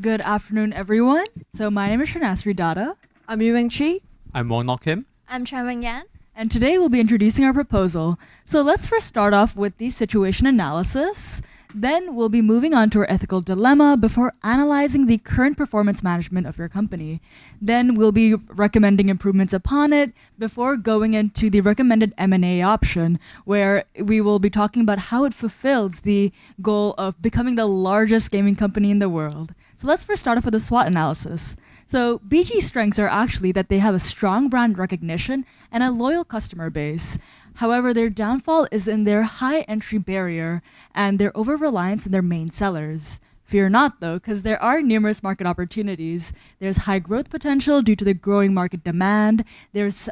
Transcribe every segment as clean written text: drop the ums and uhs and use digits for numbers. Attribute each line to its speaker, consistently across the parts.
Speaker 1: Good afternoon, everyone. So my name is Shanasri Dada.
Speaker 2: I'm Yueng Chi.
Speaker 3: I'm Wong Kim.
Speaker 4: I'm Chen Wing Yan.
Speaker 1: And today we'll be introducing our proposal. So let's first start off with the situation analysis. Then we'll be moving on to our ethical dilemma before analyzing the current performance management of your company. Then we'll be recommending improvements upon it before going into the recommended M&A option, where we will be talking about how it fulfills the goal of becoming the largest gaming company in the world. So let's first start off with a SWOT analysis. So BG's strengths are actually that they have a strong brand recognition and a loyal customer base. However, their downfall is in their high entry barrier and their over-reliance on their main sellers. Fear not, though, because there are numerous market opportunities. There's high growth potential due to the growing market demand. There's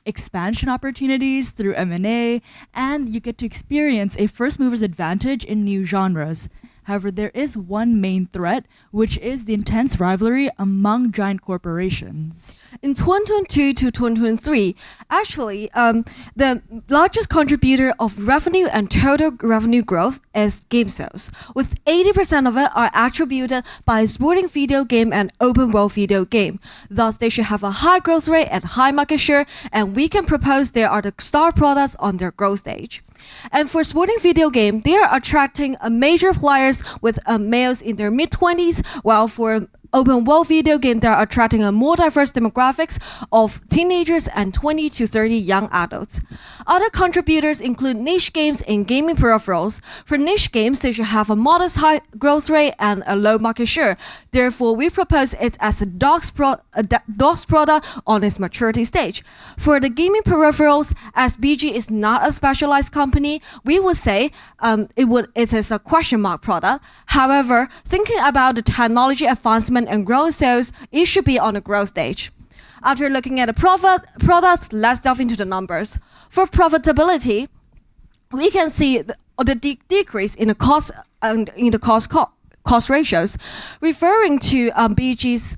Speaker 1: expansion opportunities through M&A, and you get to experience a first mover's advantage in new genres. However, there is one main threat, which is the intense rivalry among giant corporations.
Speaker 2: In 2022 to 2023, actually, the largest contributor of revenue and total revenue growth is game sales, with 80% of it are attributed by sporting video game and open world video game. Thus, they should have a high growth rate and high market share, and we can propose they are the star products on their growth stage. And for sporting video game, they are attracting major players with males in their mid-20s, while for open world video game, they are attracting a more diverse demographics of teenagers and 20 to 30 young adults. Other contributors include niche games and gaming peripherals. For niche games, they should have a modest high growth rate and a low market share. Therefore, we propose it as a DOS product on its maturity stage. For the gaming peripherals, as BG is not a specialized company, we would say it is a question mark product. However, thinking about the technology advancement and growth sales, it should be on a growth stage. After looking at the products, let's delve into the numbers. For profitability, we can see the decrease in the cost and in the cost ratios, referring to BG's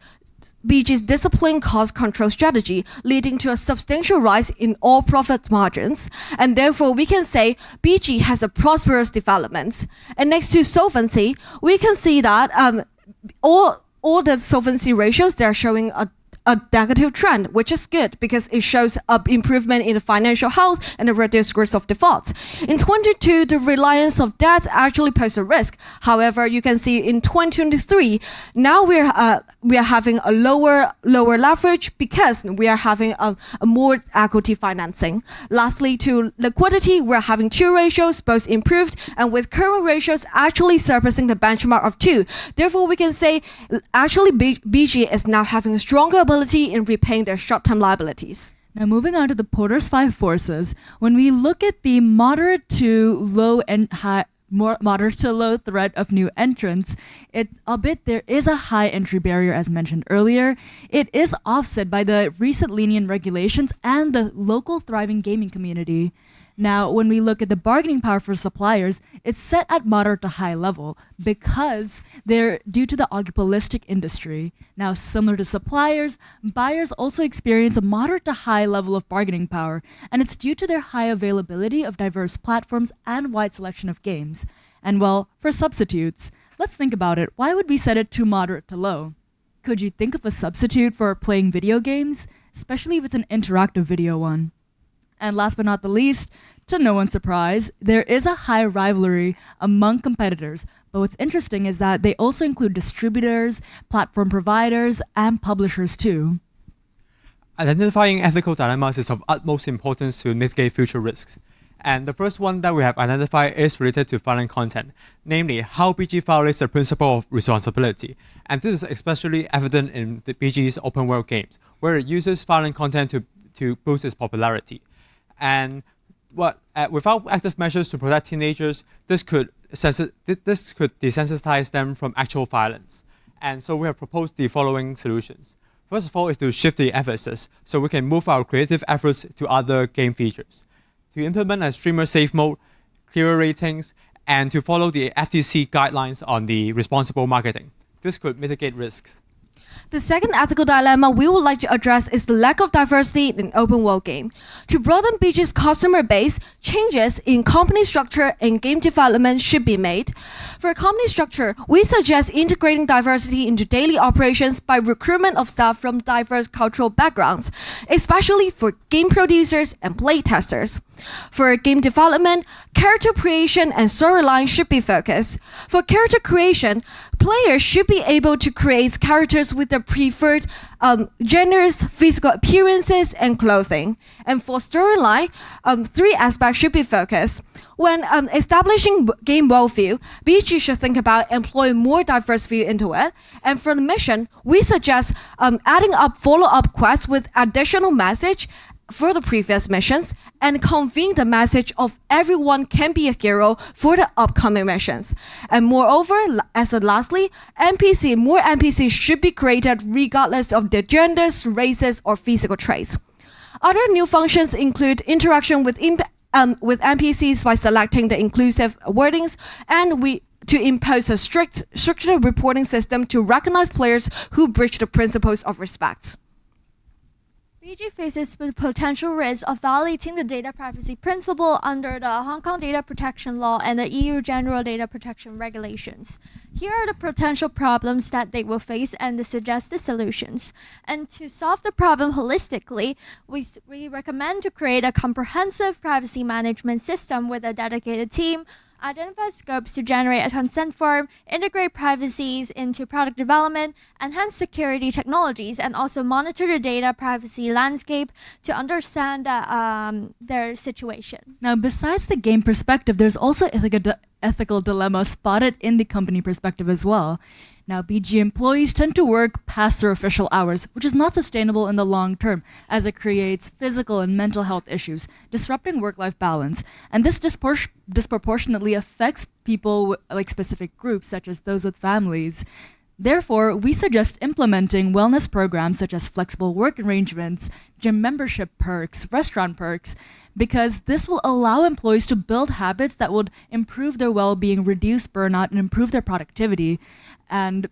Speaker 2: disciplined cost control strategy, leading to a substantial rise in all profit margins. And therefore, we can say BG has a prosperous development. And next to solvency, we can see that all the solvency ratios, they're showing a negative trend, which is good because it shows an improvement in the financial health and the reduced risk of default. In 2022, the reliance of debt actually posed a risk. However, you can see in 2023, now we are having a lower leverage because we are having a more equity financing. Lastly, to liquidity, we're having two ratios, both improved, and with current ratios actually surpassing the benchmark of 2. Therefore, we can say actually BG is now having a stronger ability in repaying their short-term liabilities.
Speaker 1: Now moving on to the Porter's 5 forces, when we look at the moderate to low threat of new entrants, albeit there is a high entry barrier as mentioned earlier, it is offset by the recent lenient regulations and the local thriving gaming community. Now, when we look at the bargaining power for suppliers, it's set at moderate to high level because they're due to the oligopolistic industry. Now, similar to suppliers, buyers also experience a moderate to high level of bargaining power, and it's due to their high availability of diverse platforms and wide selection of games. And well, for substitutes, let's think about it. Why would we set it to moderate to low? Could you think of a substitute for playing video games, especially if it's an interactive video one? And last but not the least, to no one's surprise, there is a high rivalry among competitors. But what's interesting is that they also include distributors, platform providers, and publishers too.
Speaker 3: Identifying ethical dilemmas is of utmost importance to mitigate future risks. And the first one that we have identified is related to violent content, namely how BG violates the principle of responsibility. And this is especially evident in the BG's open world games, where it uses violent content to boost its popularity. And without active measures to protect teenagers, this could desensitize them from actual violence. And so we have proposed the following solutions. First of all is to shift the emphasis so we can move our creative efforts to other game features. To implement a streamer safe mode, clearer ratings, and to follow the FTC guidelines on the responsible marketing. This could mitigate risks.
Speaker 2: The second ethical dilemma we would like to address is the lack of diversity in open world game. To broaden BG's customer base, changes in company structure and game development should be made. For company structure, we suggest integrating diversity into daily operations by recruitment of staff from diverse cultural backgrounds, especially for game producers and play testers. For game development, character creation and storyline should be focused. For character creation, players should be able to create characters with their preferred genders, physical appearances, and clothing. And for storyline, three aspects should be focused. When establishing game worldview, BG should think about employing more diverse view into it. And for the mission, we suggest adding up follow-up quests with additional message for the previous missions and conveying the message of everyone can be a hero for the upcoming missions. And moreover, lastly, more NPCs should be created regardless of their genders, races, or physical traits. Other new functions include interaction with NPCs by selecting the inclusive wordings, and to impose a stricter reporting system to recognize players who breach the principles of respect.
Speaker 4: BG faces the potential risk of violating the data privacy principle under the Hong Kong Data Protection Law and the EU General Data Protection Regulations. Here are the potential problems that they will face and the suggested solutions. And to solve the problem holistically, we recommend to create a comprehensive privacy management system with a dedicated team, identify scopes to generate a consent form, integrate privacies into product development, enhance security technologies, and also monitor the data privacy landscape to understand their situation.
Speaker 1: Now, besides the game perspective, there's also ethical dilemma spotted in the company perspective as well. Now, BG employees tend to work past their official hours, which is not sustainable in the long term, as it creates physical and mental health issues, disrupting work-life balance. And this disproportionately affects people like specific groups, such as those with families. Therefore, we suggest implementing wellness programs such as flexible work arrangements, gym membership perks, restaurant perks, because this will allow employees to build habits that would improve their well-being, reduce burnout, and improve their productivity. And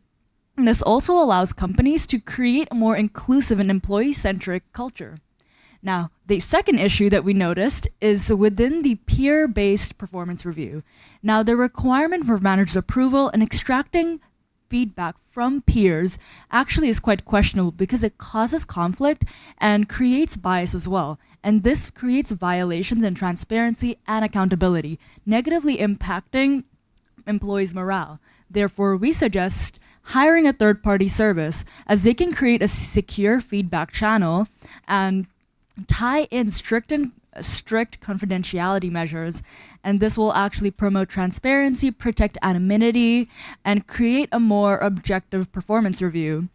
Speaker 1: this also allows companies to create a more inclusive and employee-centric culture. Now, the second issue that we noticed is within the peer-based performance review. Now, the requirement for manager's approval and extracting feedback from peers actually is quite questionable because it causes conflict and creates bias as well. And this creates violations in transparency and accountability, negatively impacting employees' morale. Therefore, we suggest hiring a third-party service as they can create a secure feedback channel and tie in strict confidentiality measures. And this will actually promote transparency, protect anonymity, and create a more objective performance review.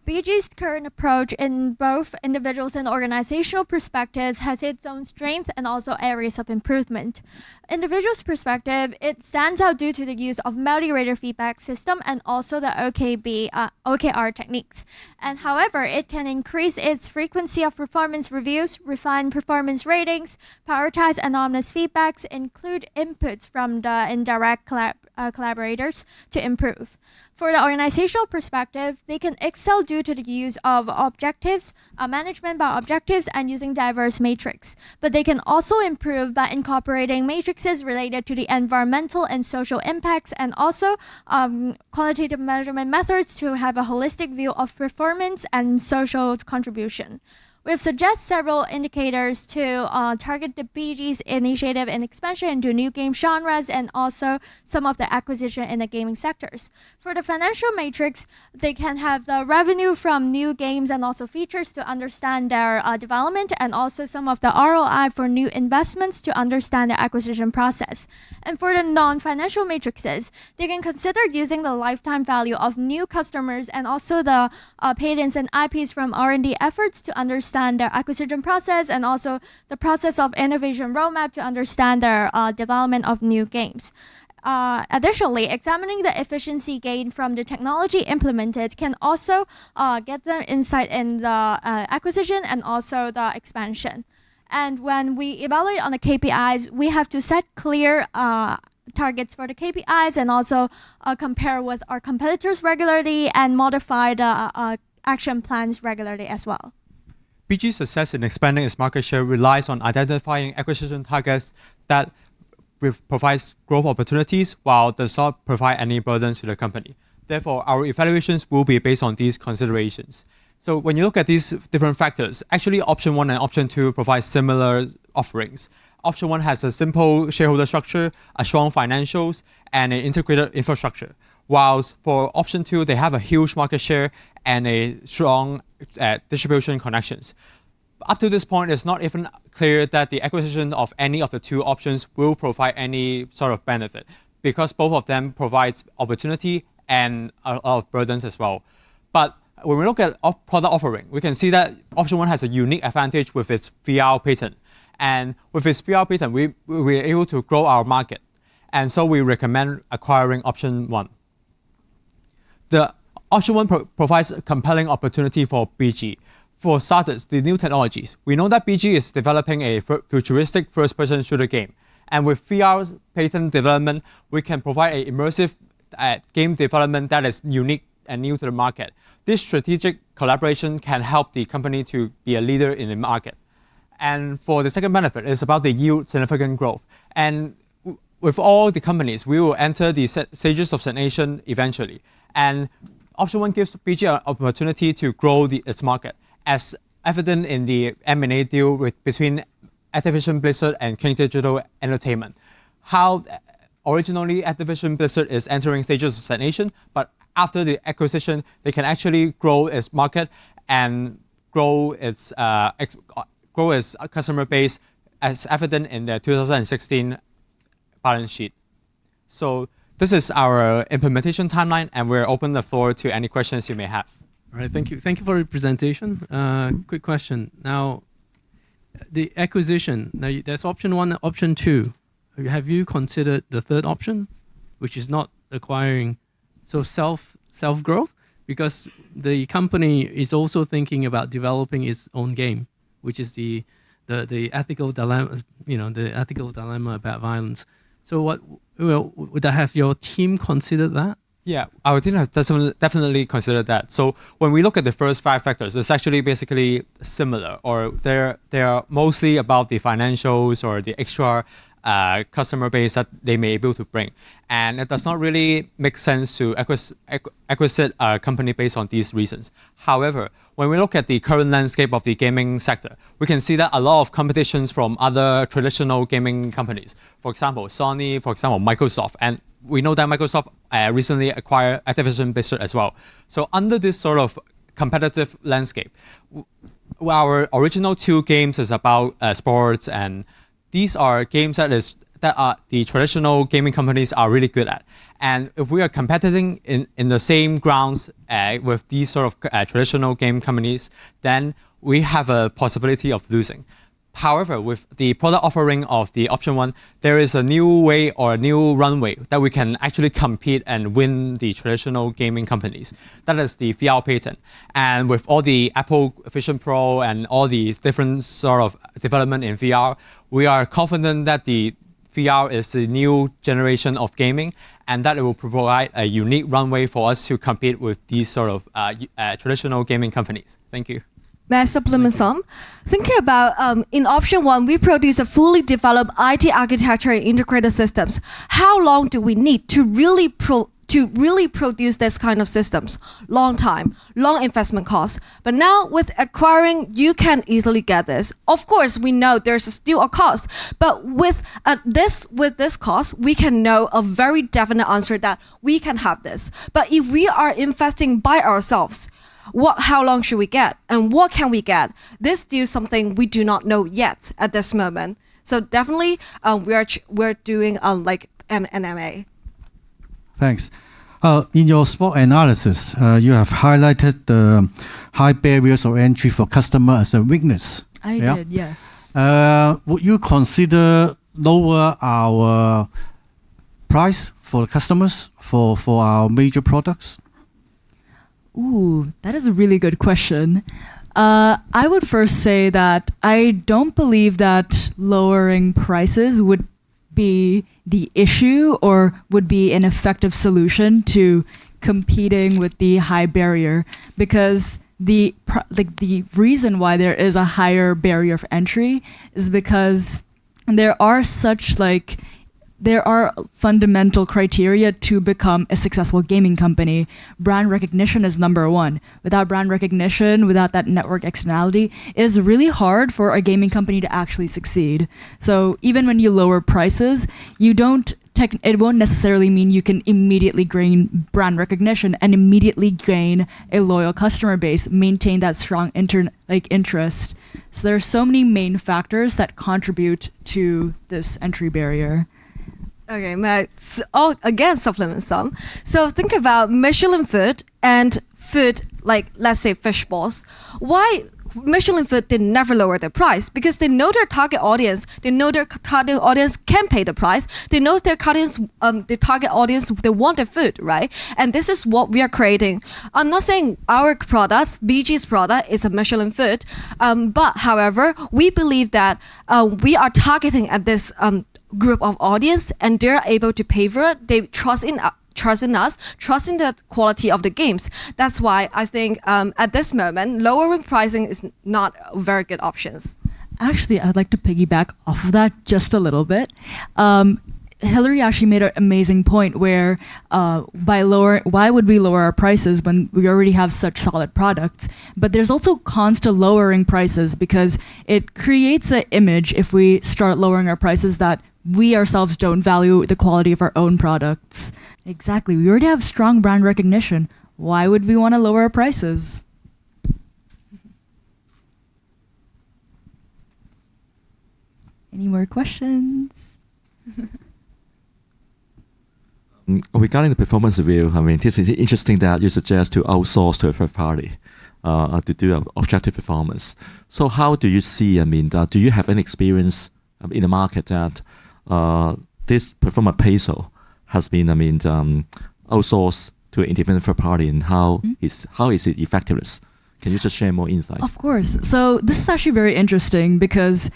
Speaker 4: BG's current approach in both individuals and organizational perspectives has its own strength and also areas of improvement. Individuals' perspective, it stands out due to the use of multi-rater feedback system and also the OKR techniques. And however, it can increase its frequency of performance reviews, refine performance ratings, prioritize anonymous feedbacks, include inputs from the indirect collaborators to improve. For the organizational perspective, they can excel due to the use of objectives, management by objectives, and using diverse matrix. But they can also improve by incorporating matrices related to the environmental and social impacts, and also qualitative measurement methods to have a holistic view of performance and social contribution. We've suggested several indicators to target the BG's initiative and expansion into new game genres and also some of the acquisition in the gaming sectors. For the financial matrix, they can have the revenue from new games and also features to understand their development, and also some of the ROI for new investments to understand the acquisition process. And for the non-financial matrices, they can consider using the lifetime value of new customers and also the patents and IPs from R&D efforts to understand their acquisition process, and also the process of innovation roadmap to understand their development of new games. Additionally, examining the efficiency gained from the technology implemented can also get them insight in the acquisition and also the expansion. And when we evaluate on the KPIs, we have to set clear targets for the KPIs and also compare with our competitors regularly and modify the action plans regularly as well.
Speaker 3: BG's success in expanding its market share relies on identifying acquisition targets that provides growth opportunities while does not provide any burdens to the company. Therefore, our evaluations will be based on these considerations. So when you look at these different factors, actually option 1 and option 2 provide similar offerings. Option 1 has a simple shareholder structure, a strong financials, and an integrated infrastructure. Whilst for option 2, they have a huge market share and a strong distribution connections. Up to this point, it's not even clear that the acquisition of any of the two options will provide any sort of benefit, because both of them provides opportunity and a lot of burdens as well. But when we look at product offering, we can see that option 1 has a unique advantage with its VR patent. And with its VR patent, we're able to grow our market. And so we recommend acquiring option 1. The option 1 provides a compelling opportunity for BG. For starters, the new technologies. We know that BG is developing a futuristic first-person shooter game. And with VR patent development, we can provide an immersive game development that is unique and new to the market. This strategic collaboration can help the company to be a leader in the market. And for the second benefit, it's about the yield significant growth. And with all the companies, we will enter the stages of stagnation eventually. And option 1 gives BG an opportunity to grow its market, as evident in the M&A deal between Activision Blizzard and King Digital Entertainment. How originally Activision Blizzard is entering stages of stagnation, but after the acquisition, they can actually grow its market and grow its customer base, as evident in the 2016 balance sheet. So this is our implementation timeline, and we're open the floor to any questions you may have.
Speaker 5: All right, thank you. Thank you for your presentation. Quick question. Now, the acquisition. Now, there's option 1 and option 2. Have you considered the third option, which is not acquiring, so self growth? Because the company is also thinking about developing its own game, which is the ethical dilemma. The ethical dilemma about violence. So would I have your team considered that?
Speaker 3: Yeah, our team has definitely considered that. So when we look at the first 5 factors, it's actually basically similar, or they're mostly about the financials or the extra customer base that they may be able to bring. And it does not really make sense to acquisite a company based on these reasons. However, when we look at the current landscape of the gaming sector, we can see that a lot of competitions from other traditional gaming companies. For example, Sony, for example, Microsoft. And we know that Microsoft recently acquired Activision Blizzard as well. So under this sort of competitive landscape, our original 2 games is about sports, and these are games that the traditional gaming companies are really good at. And if we are competing in the same grounds with these sort of traditional game companies, then we have a possibility of losing. However, with the product offering of the option 1, there is a new way or a new runway that we can actually compete and win the traditional gaming companies. That is the VR patent. And with all the Apple Vision Pro and all the different sort of development in VR, we are confident that the VR is the new generation of gaming, and that it will provide a unique runway for us to compete with these sort of traditional gaming companies. Thank you.
Speaker 2: May I supplement some? Thinking about in option 1, we produce a fully developed IT architecture and integrated systems. How long do we need to really produce this kind of systems? Long time, long investment costs. But now with acquiring, you can easily get this. Of course, we know there's still a cost, but with this cost, we can know a very definite answer that we can have this. But if we are investing by ourselves, how long should we get, and what can we get? This is still something we do not know yet at this moment. So definitely, we're doing like an M&A.
Speaker 6: Thanks. In your SWOT analysis, you have highlighted the high barriers of entry for customer as a weakness.
Speaker 1: I did, yes.
Speaker 6: Would you consider lower our price for customers for our major products?
Speaker 1: Ooh, that is a really good question. I would first say that I don't believe that lowering prices would be the issue or would be an effective solution to competing with the high barrier, because the reason why there is a higher barrier of entry is because there are fundamental criteria to become a successful gaming company. Brand recognition is number one. Without brand recognition, without that network externality, it is really hard for a gaming company to actually succeed. So even when you lower prices, it won't necessarily mean you can immediately gain brand recognition and immediately gain a loyal customer base, maintain that strong interest. So there are so many main factors that contribute to this entry barrier.
Speaker 2: Okay, again supplement some. So think about Michelin food and food like, let's say, fish balls. Why Michelin food did never lower their price? Because they know their target audience. They know their target audience can pay the price. They know their target audience, they want the food, right? And this is what we are creating. I'm not saying our product, BG's product, is a Michelin food, but however, we believe that we are targeting at this group of audience, and they're able to pay for it. They trust in us, trust in the quality of the games. That's why I think at this moment, lowering pricing is not a very good options.
Speaker 1: Actually, I would like to piggyback off of that just a little bit. Hillary actually made an amazing point where why would we lower our prices when we already have such solid products? But there's also cons to lowering prices, because it creates an image if we start lowering our prices that we ourselves don't value the quality of our own products. Exactly. We already have strong brand recognition. Why would we want to lower our prices? Any more questions?
Speaker 7: Regarding the performance review, I mean, this is interesting that you suggest to outsource to a third party to do an objective performance. So how do you see, I mean, do you have any experience in the market that this performance appraisal has been, I mean, outsourced to an independent third party, and how is it effectiveness? Can you just share more insights?
Speaker 1: Of course. So this is actually very interesting, because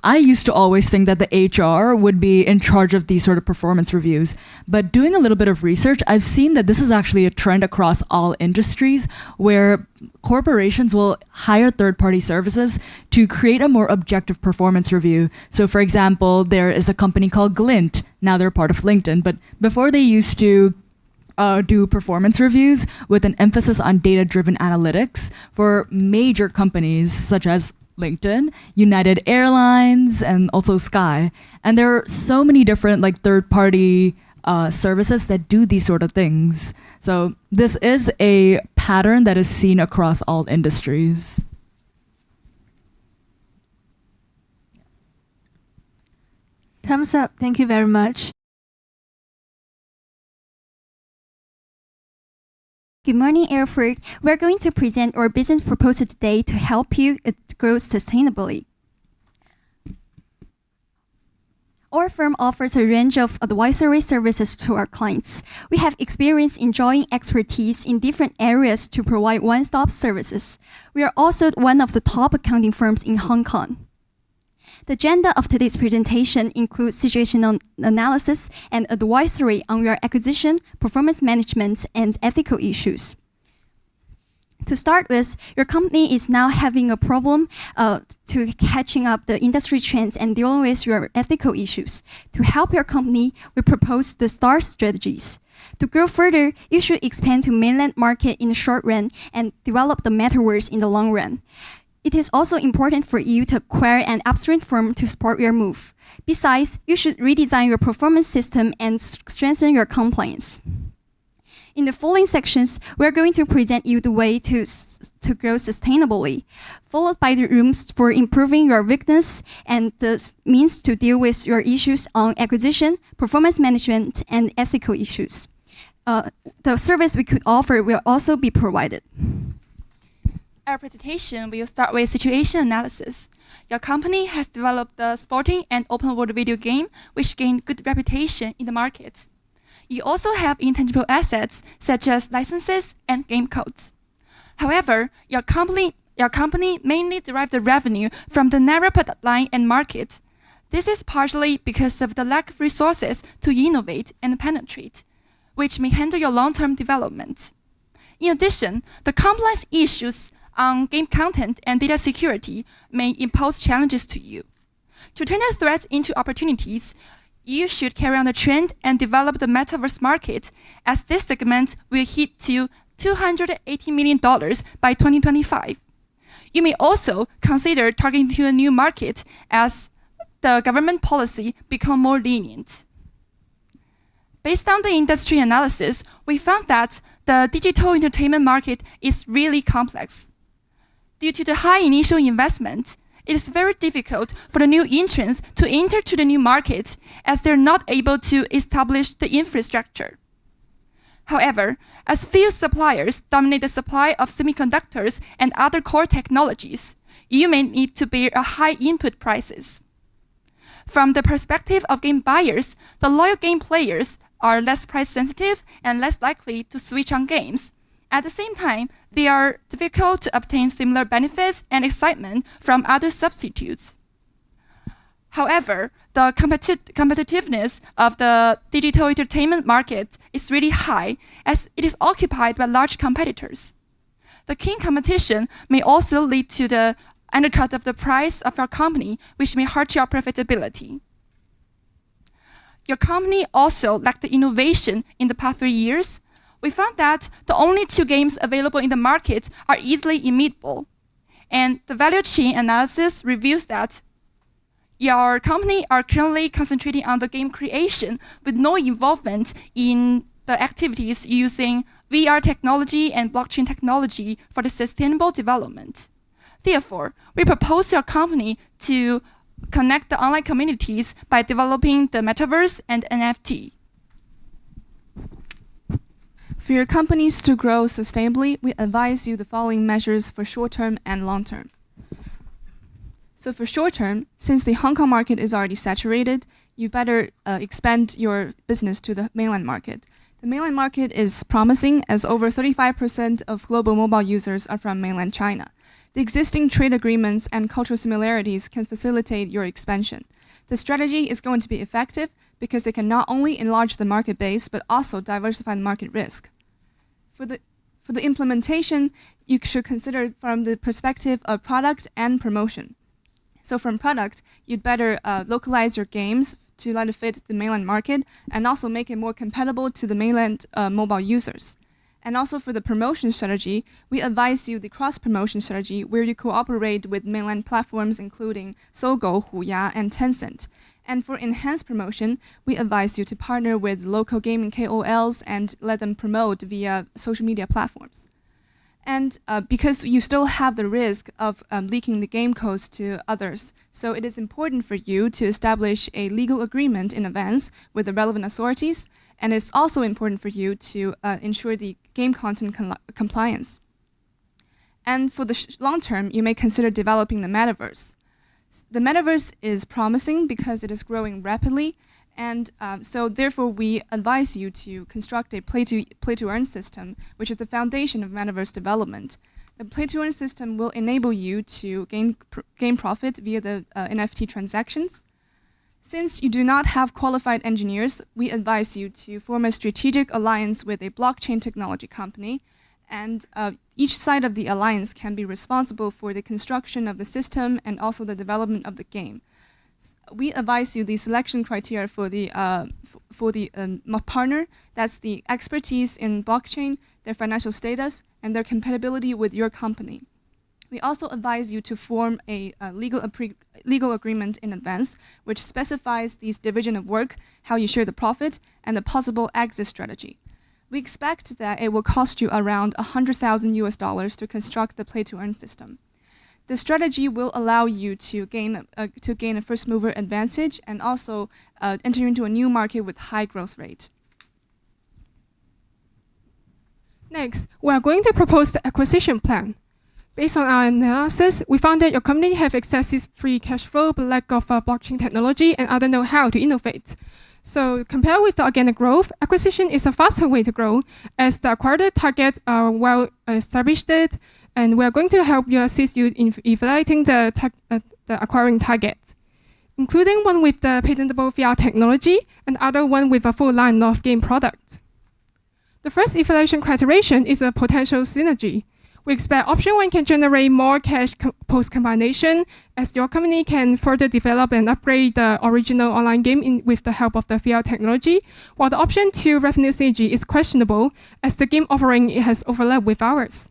Speaker 1: I used to always think that the HR would be in charge of these sort of performance reviews. But doing a little bit of research, I've seen that this is actually a trend across all industries, where corporations will hire third-party services to create a more objective performance review. So for example, there is a company called Glint. Now they're part of LinkedIn. But before, they used to do performance reviews with an emphasis on data-driven analytics for major companies such as LinkedIn, United Airlines, and also Sky. And there are so many different third-party services that do these sort of things. So this is a pattern that is seen across all industries.
Speaker 8: Thumbs up. Thank you very much.
Speaker 9: Good morning, Erfurt. We're going to present our business proposal today to help you grow sustainably. Our firm offers a range of advisory services to our clients. We have experience enjoying expertise in different areas to provide one-stop services. We are also one of the top accounting firms in Hong Kong. The agenda of today's presentation includes situational analysis and advisory on your acquisition, performance management, and ethical issues. To start with, your company is now having a problem to catching up the industry trends and dealing with your ethical issues. To help your company, we propose the STAR strategies. To grow further, you should expand to mainland market in the short run and develop the metaverse in the long run. It is also important for you to acquire an upstream firm to support your move. Besides, you should redesign your performance system and strengthen your compliance. In the following sections, we're going to present you the way to grow sustainably, followed by the rooms for improving your weakness and the means to deal with your issues on acquisition, performance management, and ethical issues. The service we could offer will also be provided.
Speaker 10: Our presentation will start with situation analysis. Your company has developed the sporting and open world video game, which gained good reputation in the market. You also have intangible assets, such as licenses and game codes. However, your company mainly derives the revenue from the narrow product line and market. This is partially because of the lack of resources to innovate and penetrate, which may hinder your long-term development. In addition, the complex issues on game content and data security may impose challenges to you. To turn the threats into opportunities, you should carry on the trend and develop the metaverse market, as this segment will hit to $280 million by 2025. You may also consider targeting a new market as the government policy become more lenient. Based on the industry analysis, we found that the digital entertainment market is really complex. Due to the high initial investment, it is very difficult for the new entrants to enter to the new market, as they're not able to establish the infrastructure. However, as few suppliers dominate the supply of semiconductors and other core technologies, you may need to bear a high input prices. From the perspective of game buyers, the loyal game players are less price sensitive and less likely to switch on games. At the same time, they are difficult to obtain similar benefits and excitement from other substitutes. However, the competitiveness of the digital entertainment market is really high, as it is occupied by large competitors. The keen competition may also lead to the undercut of the price of your company, which may hurt your profitability. Your company also lacked the innovation in the past 3 years. We found that the only 2 games available in the market are easily immutable. And the value chain analysis reveals that your company are currently concentrating on the game creation with no involvement in the activities using VR technology and blockchain technology for the sustainable development. Therefore, we propose your company to connect the online communities by developing the metaverse and NFT.
Speaker 11: For your companies to grow sustainably, we advise you the following measures for short-term and long-term. So for short-term, since the Hong Kong market is already saturated, you better expand your business to the mainland market. The mainland market is promising, as over 35% of global mobile users are from mainland China. The existing trade agreements and cultural similarities can facilitate your expansion. The strategy is going to be effective because it can not only enlarge the market base, but also diversify the market risk. For the implementation, you should consider from the perspective of product and promotion. So from product, you'd better localize your games to let it fit the mainland market and also make it more compatible to the mainland mobile users. And also for the promotion strategy, we advise you the cross-promotion strategy where you cooperate with mainland platforms including Sogou, Huya, and Tencent. And for enhanced promotion, we advise you to partner with local gaming KOLs and let them promote via social media platforms. And because you still have the risk of leaking the game codes to others, so it is important for you to establish a legal agreement in advance with the relevant authorities, and it's also important for you to ensure the game content compliance. And for the long term, you may consider developing the metaverse. The metaverse is promising because it is growing rapidly, and so therefore we advise you to construct a play-to-earn system, which is the foundation of metaverse development. The play-to-earn system will enable you to gain profit via the NFT transactions. Since you do not have qualified engineers, we advise you to form a strategic alliance with a blockchain technology company, and each side of the alliance can be responsible for the construction of the system and also the development of the game. We advise you the selection criteria for the partner. That's the expertise in blockchain, their financial status, and their compatibility with your company. We also advise you to form a legal agreement in advance, which specifies the division of work, how you share the profit, and the possible exit strategy. We expect that it will cost you around $100,000 to construct the play-to-earn system. The strategy will allow you to gain a first mover advantage and also enter into a new market with high growth rate.
Speaker 12: Next, we are going to propose the acquisition plan. Based on our analysis, we found that your company have excessive free cash flow but lack of blockchain technology and other know-how to innovate. So compared with the organic growth, acquisition is a faster way to grow, as the acquired targets are well established, and we are going to help you assist you in evaluating the acquiring target. including one with the patentable VR technology and other one with a full line of game products. The first evaluation criterion is a potential synergy. We expect option 1 can generate more cash post-combination, as your company can further develop and upgrade the original online game with the help of the VR technology, while the option 2 revenue synergy is questionable, as the game offering has overlap with ours.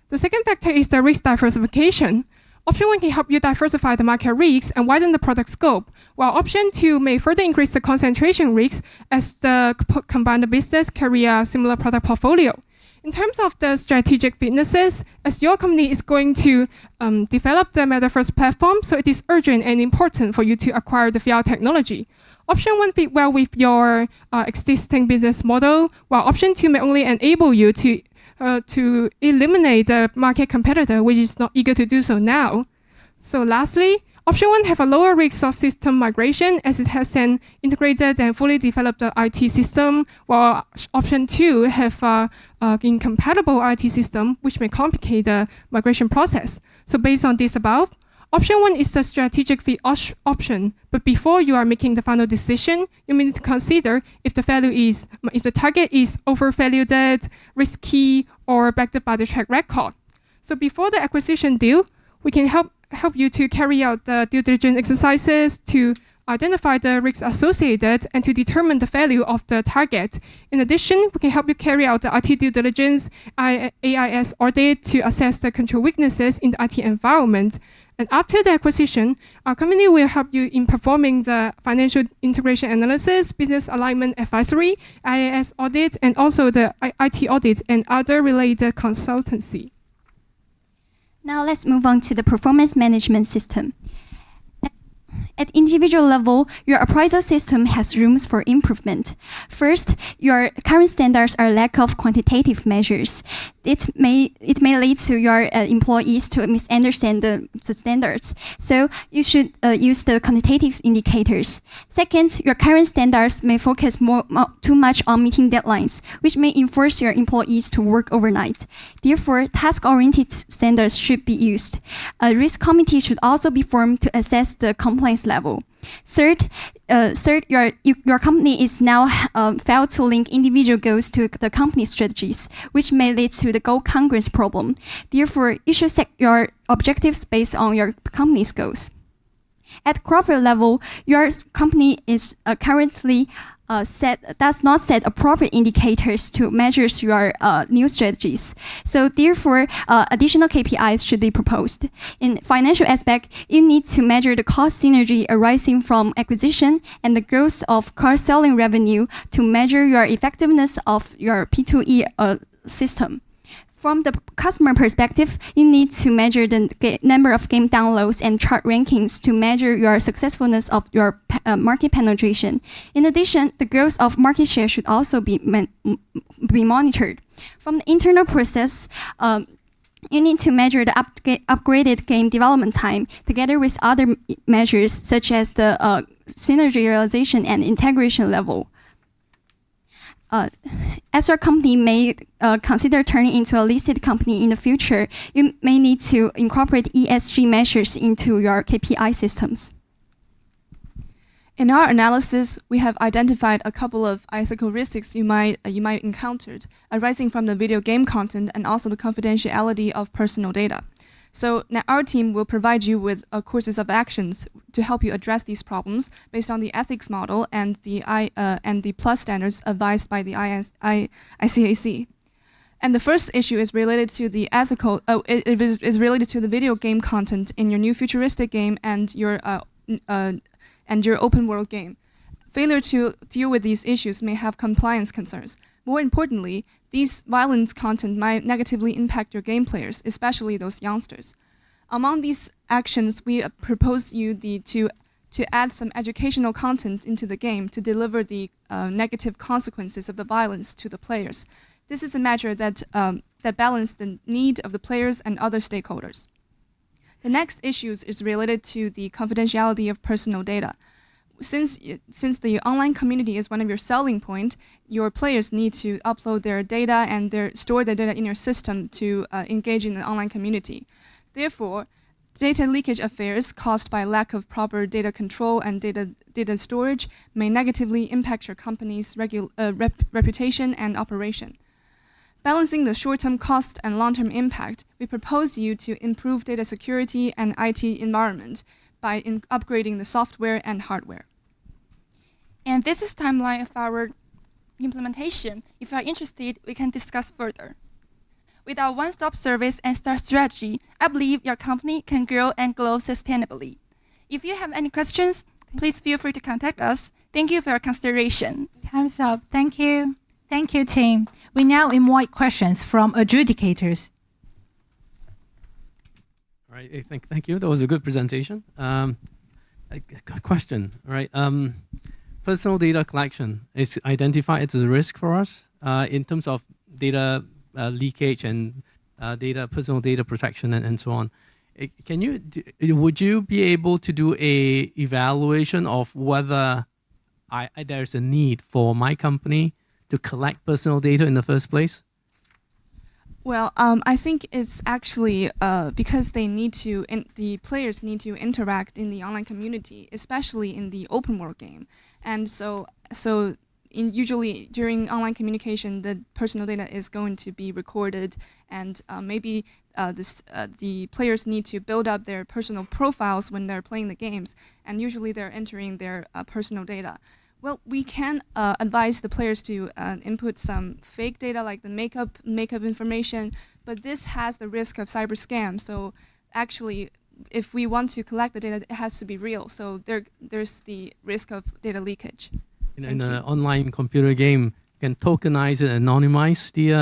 Speaker 12: The second factor is the risk diversification. Option 1 can help you diversify the market risks and widen the product scope, while option 2 may further increase the concentration risks as the combined business carry a similar product portfolio. In terms of the strategic fitnesses, as your company is going to develop the metaverse platform, so it is urgent and important for you to acquire the VR technology. Option 1 fit well with your existing business model, while option 2 may only enable you to eliminate the market competitor, which is not eager to do so now. So lastly, option 1 have a lower risk of system migration as it has an integrated and fully developed IT system, while option 2 have an incompatible IT system, which may complicate the migration process. So based on this above, option 1 is the strategic fit option, but before you are making the final decision, you need to consider if the target is overvalued, risky, or backed by the track record. So before the acquisition deal, we can help you to carry out the due diligence exercises to identify the risks associated and to determine the value of the target. In addition, we can help you carry out the IT due diligence, AIS audit to assess the control weaknesses in the IT environment. And after the acquisition, our company will help you in performing the financial integration analysis, business alignment advisory, IAS audit, and also the IT audit and other related consultancy.
Speaker 9: Now let's move on to the performance management system. At individual level, your appraisal system has rooms for improvement. First, your current standards are lack of quantitative measures. It may lead to your employees to misunderstand the standards. So you should use the quantitative indicators. Second, your current standards may focus too much on meeting deadlines, which may enforce your employees to work overnight. Therefore, task-oriented standards should be used. A risk committee should also be formed to assess the compliance level. Third, your company is now failed to link individual goals to the company strategies, which may lead to the goal congruence problem. Therefore, you should set your objectives based on your company's goals. At corporate level, your company is currently does not set appropriate indicators to measure your new strategies. So therefore, additional KPIs should be proposed. In financial aspect, you need to measure the cost synergy arising from acquisition and the growth of cross-selling revenue to measure your effectiveness of your P2E system. From the customer perspective, you need to measure the number of game downloads and chart rankings to measure your successfulness of your market penetration. In addition, the growth of market share should also be monitored. From the internal process, you need to measure the upgraded game development time together with other measures such as the synergy realization and integration level. As your company may consider turning into a listed company in the future, you may need to incorporate ESG measures into your KPI systems.
Speaker 11: In our analysis, we have identified a couple of ethical risks you might encounter arising from the video game content and also the confidentiality of personal data. So now our team will provide you with courses of actions to help you address these problems based on the ethics model and the plus standards advised by the ICAC. And the first issue is related to the ethical. Is related to the video game content in your new futuristic game and your open world game. Failure to deal with these issues may have compliance concerns. More importantly, these violent content might negatively impact your game players, especially those youngsters. Among these actions, we propose you to add some educational content into the game to deliver the negative consequences of the violence to the players. This is a measure that balances the need of the players and other stakeholders. The next issue is related to the confidentiality of personal data. Since the online community is one of your selling point, your players need to upload their data and store their data in your system to engage in the online community. Therefore, Data leakage affairs caused by lack of proper data control and data storage may negatively impact your company's reputation and operation. Balancing the short-term cost and long-term impact, we propose you to improve data security and IT environment by upgrading the software and hardware.
Speaker 10: And this is timeline of our implementation. If you are interested, we can discuss further. With our one-stop service and star strategy, I believe your company can grow and grow sustainably. If you have any questions, please feel free to contact us. Thank you for your consideration.
Speaker 13: Time's up. Thank you. Thank you, team. We now invite questions from adjudicators.
Speaker 5: All right, thank you. That was a good presentation. A question, all right? Personal data collection is identified as a risk for us in terms of data leakage and personal data protection and so on. Would you be able to do a evaluation of whether there's a need for my company to collect personal data in the first place?
Speaker 11: Well, I think it's actually because the players need to interact in the online community, especially in the open world game. And so usually during online communication, the personal data is going to be recorded, and maybe the players need to build up their personal profiles when they're playing the games, and usually they're entering their personal data. Well, we can advise the players to input some fake data like the makeup information, but this has the risk of cyber scam. So actually, if we want to collect the data, it has to be real. So there's the risk of data leakage.
Speaker 5: In an online computer game, you can tokenize and anonymize the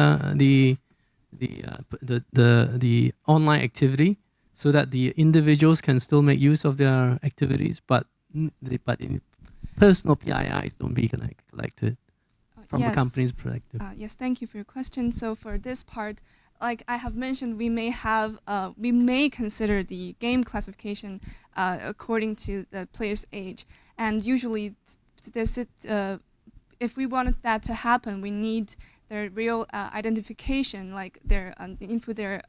Speaker 5: online activity so that the individuals can still make use of their activities, but in personal PIIs don't be collected from the company's perspective.
Speaker 11: Yes, thank you for your question. So for this part, like I have mentioned, we may consider the game classification according to the player's age, and usually if we wanted that to happen, we need their real identification, like their input their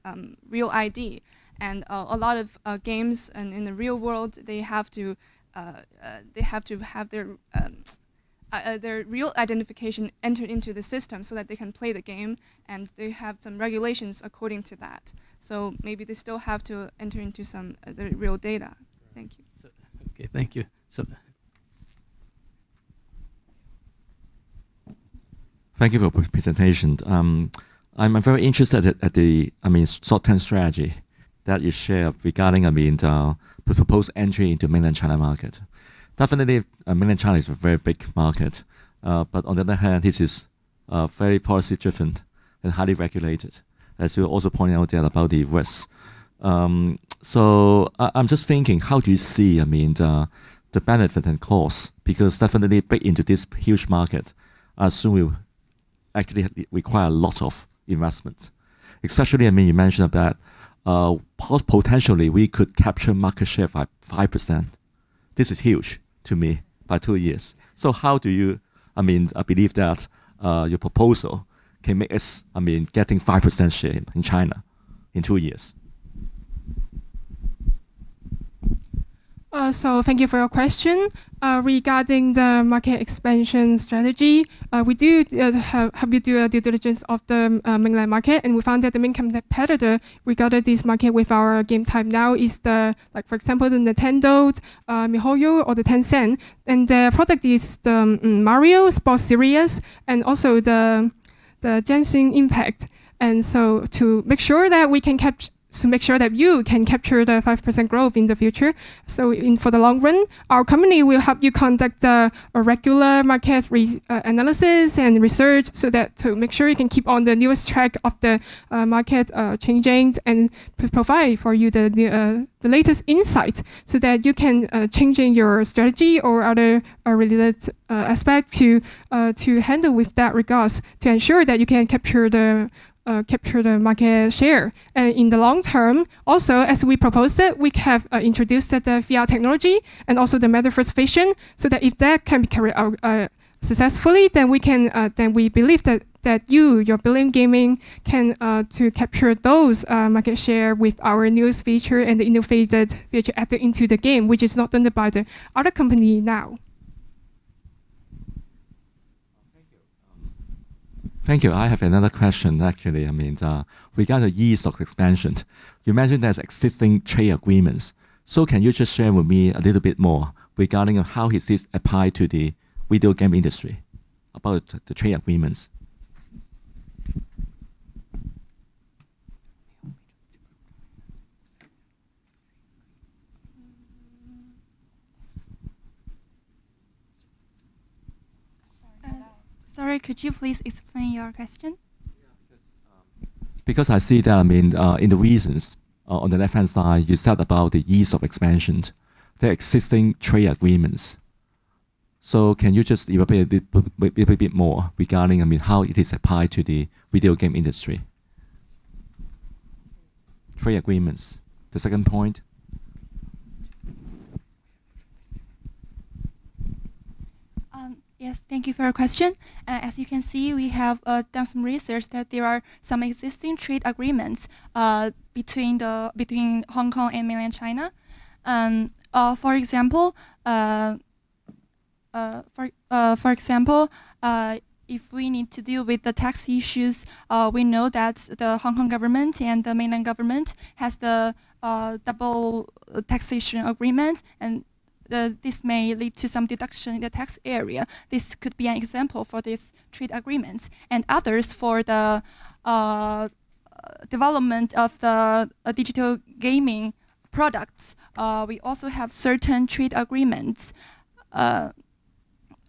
Speaker 11: real ID, and a lot of games and in the real world they have to have their real identification entered into the system so that they can play the game, and they have some regulations according to that. So maybe they still have to enter into some the real data. Thank you.
Speaker 5: Okay, thank you.
Speaker 7: Thank you for the presentation. I'm very interested at the short-term strategy that you share regarding the proposed entry into mainland China market. Definitely, mainland China is a very big market, but on the other hand, this is very policy-driven and highly regulated, as you also pointed out there about the risks. So I'm just thinking, how do you see the benefit and cost? Because definitely break into this huge market, I assume will actually require a lot of investment. Especially, you mentioned that potentially we could capture market share by 5%. This is huge to me by 2 years. So how do you, believe that your proposal can make us, getting 5% share in China in 2 years?
Speaker 12: So thank you for your question. Regarding the market expansion strategy, we do have you do a due diligence of the mainland market, and we found that the main competitor regarding this market with our game type now is for example, the Nintendo, MiHoYo, or the Tencent, and their product is the Mario Sports Series and also the Genshin Impact. And so to make sure that we can you can capture the 5% growth in the future. So for the long run, our company will help you conduct a regular market analysis and research so that to make sure you can keep on the newest track of the market changing and provide for you the latest insight so that you can change in your strategy or other related aspect to handle with that regards to ensure that you can capture the market share. And in the long term, also, as we proposed it, we have introduced the VR technology and also the metaverse vision, so that if that can be carried out successfully, then we believe that that your Brilliant Gaming, can to capture those market share with our newest feature and the innovated feature added into the game, which is not done by the other company now.
Speaker 7: Thank you. I have another question, actually. Regarding the ease of expansion, you mentioned there's existing trade agreements. So can you just share with me a little bit more regarding how is this applied to the video game industry, about the trade agreements?
Speaker 10: Sorry, could you please explain your question?
Speaker 7: Because I see that, in the reasons on the left-hand side, you said about the ease of expansion, the existing trade agreements. So can you just elaborate a little bit more regarding, how it is applied to the video game industry? Trade agreements. The second point.
Speaker 10: Yes, thank you for your question. As you can see, we have done some research that there are some existing trade agreements between Hong Kong and mainland China. For example, if we need to deal with the tax issues, we know that the Hong Kong government and the mainland government has the double taxation agreement, and this may lead to some deduction in the tax area. This could be an example for these trade agreements, and others for the development of the digital gaming products. We also have certain trade agreements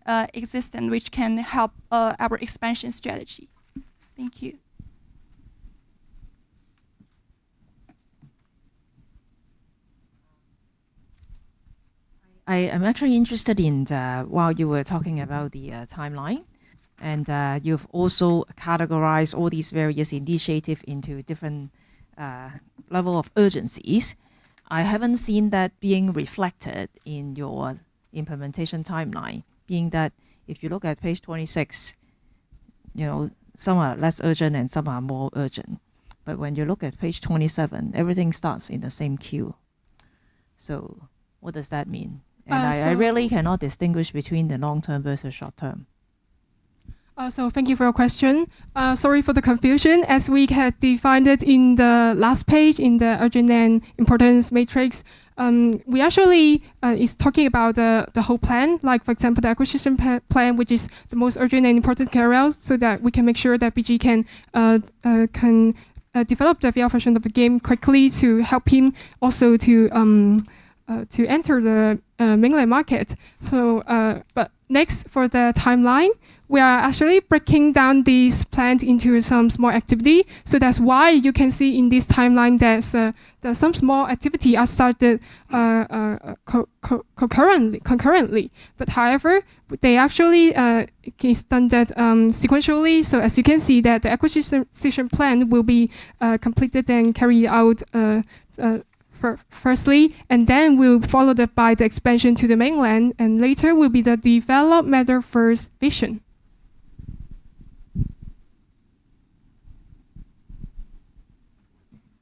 Speaker 10: existent which can help our expansion strategy. Thank you.
Speaker 14: I am actually interested in while you were talking about the timeline, and you've also categorized all these various initiatives into different level of urgencies. I haven't seen that being reflected in your implementation timeline, being that if you look at page 26, some are less urgent and some are more urgent. But when you look at page 27, everything starts in the same queue. So what does that mean? And I really cannot distinguish between the long-term versus short-term.
Speaker 12: So thank you for your question. Sorry for the confusion. As we had defined it in the last page in the urgent and importance matrix, we actually is talking about the whole plan, like for example the acquisition plan, which is the most urgent and important carry-out, so that we can make sure that BG can develop the VR version of the game quickly to help him also to enter the mainland market. So, but next for the timeline, we are actually breaking down these plans into some small activity. So that's why you can see in this timeline that some small activity are started concurrently. But however, they actually is done that sequentially. So as you can see that the acquisition plan will be completed and carried out firstly, and then we'll follow that by the expansion to the mainland, and later will be the develop metaverse vision.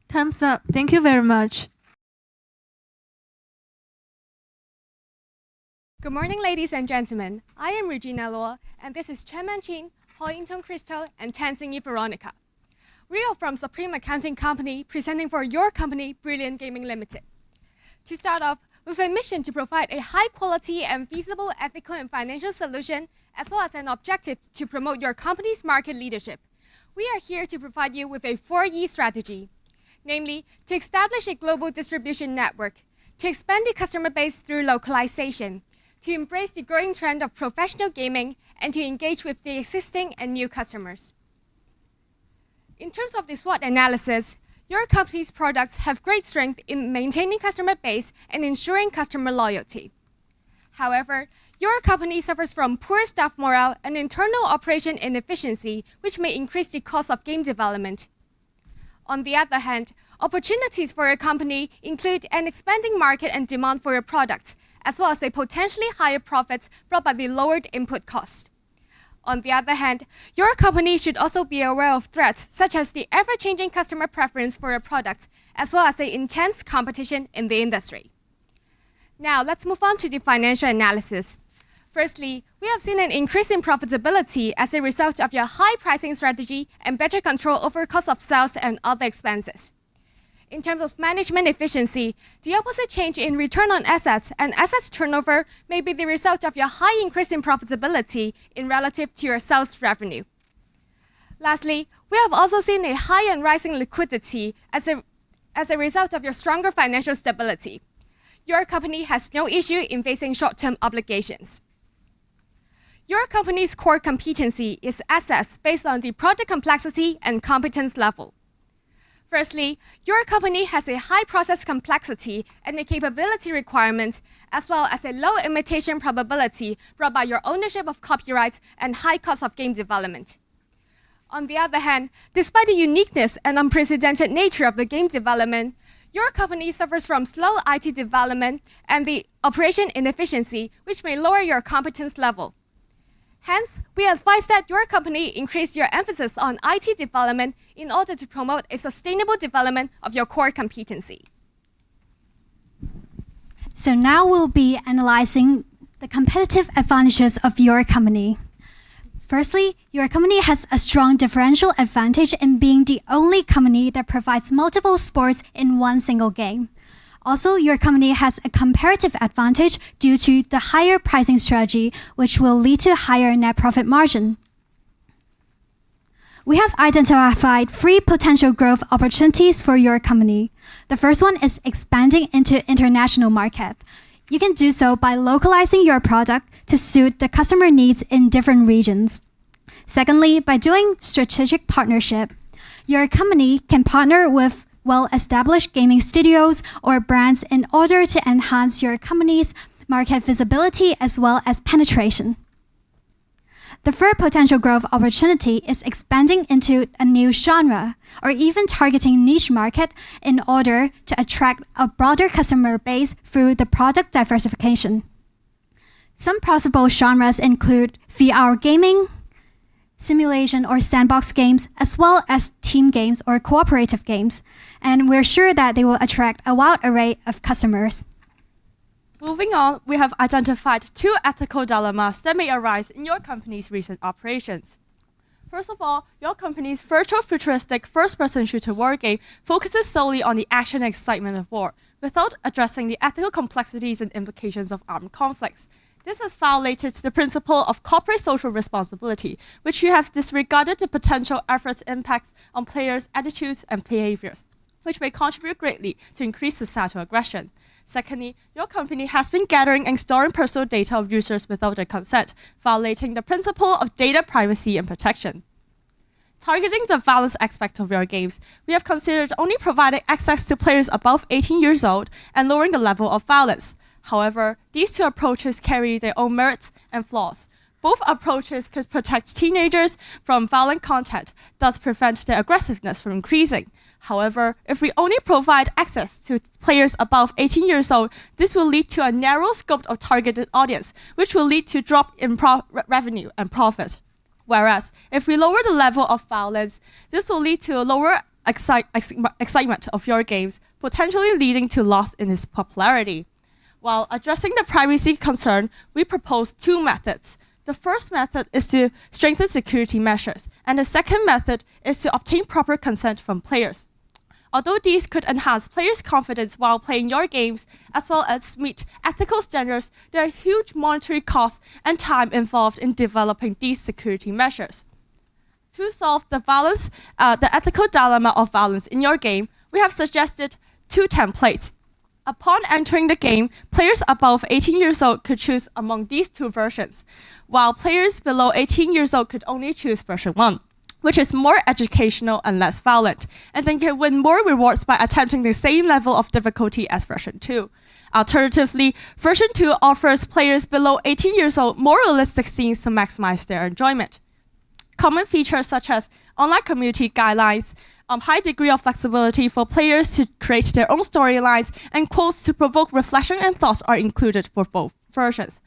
Speaker 8: Thumbs up. Thank you very much.
Speaker 15: Good morning, ladies and gentlemen. I am Regina Luo, and this is Chen Manchin, Hoi Intong Crystal, and Tansingi Veronica. We are from Supreme Accounting Company, presenting for your company, Brilliant Gaming Limited. To start off, with a mission to provide a high-quality and feasible ethical and financial solution, as well as an objective to promote your company's market leadership, we are here to provide you with a 4E strategy, namely, to establish a global distribution network, to expand the customer base through localization, to embrace the growing trend of professional gaming, and to engage with the existing and new customers. In terms of the SWOT analysis, your company's products have great strength in maintaining customer base and ensuring customer loyalty. However, your company suffers from poor staff morale and internal operation inefficiency, which may increase the cost of game development. On the other hand, opportunities for your company include an expanding market and demand for your products, as well as a potentially higher profits brought by the lowered input cost. On the other hand, your company should also be aware of threats such as the ever-changing customer preference for your products, as well as the intense competition in the industry. Now, let's move on to the financial analysis. Firstly, we have seen an increase in profitability as a result of your high pricing strategy and better control over cost of sales and other expenses. In terms of management efficiency, the opposite change in return on assets and assets turnover may be the result of your high increase in profitability in relative to your sales revenue. Lastly, we have also seen a high and rising liquidity as a result of your stronger financial stability. Your company has no issue in facing short-term obligations. Your company's core competency is assessed based on the product complexity and competence level. Firstly, your company has a high process complexity and a capability requirement, as well as a low imitation probability brought by your ownership of copyrights and high cost of game development. On the other hand, despite the uniqueness and unprecedented nature of the game development, your company suffers from slow IT development and the operation inefficiency, which may lower your competence level. Hence, we advise that your company increase your emphasis on IT development in order to promote a sustainable development of your core competency.
Speaker 9: So now we'll be analyzing the competitive advantages of your company. Firstly, your company has a strong differential advantage in being the only company that provides multiple sports in one single game. Also, your company has a comparative advantage due to the higher pricing strategy, which will lead to higher net profit margin. We have identified 3 potential growth opportunities for your company. The first one is expanding into international market. You can do so by localizing your product to suit the customer needs in different regions. Secondly, by doing strategic partnership, your company can partner with well-established gaming studios or brands in order to enhance your company's market visibility as well as penetration. The third potential growth opportunity is expanding into a new genre or even targeting niche market in order to attract a broader customer base through the product diversification. Some possible genres include VR gaming, simulation or sandbox games, as well as team games or cooperative games, and we're sure that they will attract a wide array of customers.
Speaker 16: Moving on, we have identified 2 ethical dilemmas that may arise in your company's recent operations. First of all, your company's virtual futuristic first-person shooter war game focuses solely on the action and excitement of war, without addressing the ethical complexities and implications of armed conflicts. This has violated the principle of corporate social responsibility, which you have disregarded the potential adverse impacts on players' attitudes and behaviors, which may contribute greatly to increased societal aggression. Secondly, your company has been gathering and storing personal data of users without their consent, violating the principle of data privacy and protection. Targeting the violence aspect of your games, we have considered only providing access to players above 18 years old and lowering the level of violence. However, these 2 approaches carry their own merits and flaws. Both approaches could protect teenagers from violent content, thus prevent their aggressiveness from increasing. However, if we only provide access to players above 18 years old, this will lead to a narrow scope of targeted audience, which will lead to drop in revenue and profit. Whereas, if we lower the level of violence, this will lead to a lower excitement of your games, potentially leading to loss in its popularity. While addressing the privacy concern, we propose 2 methods. The first method is to strengthen security measures, and the second method is to obtain proper consent from players. Although these could enhance players' confidence while playing your games, as well as meet ethical standards, there are huge monetary costs and time involved in developing these security measures. To solve the ethical dilemma of violence in your game, we have suggested 2 templates. Upon entering the game, players above 18 years old could choose among these 2 versions, while players below 18 years old could only choose version 1, which is more educational and less violent, and then can win more rewards by attempting the same level of difficulty as version 2. Alternatively, version 2 offers players below 18 years old more realistic scenes to maximize their enjoyment. Common features such as online community guidelines, high degree of flexibility for players to create their own storylines, and quotes to provoke reflection and thoughts are included for both versions.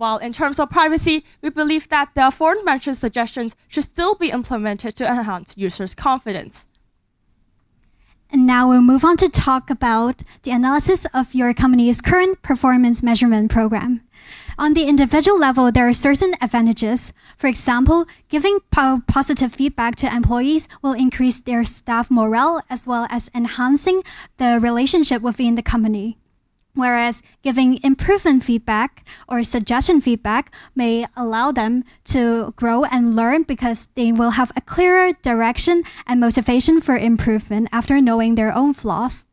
Speaker 16: While in terms of privacy, we believe that the aforementioned suggestions should still be implemented to enhance users' confidence.
Speaker 9: And now we'll move on to talk about the analysis of your company's current performance measurement program. On the individual level, there are certain advantages. For example, giving positive feedback to employees will increase their staff morale as well as enhancing the relationship within the company. Whereas giving improvement feedback or suggestion feedback may allow them to grow and learn because they will have a clearer direction and motivation for improvement after knowing their own flaws.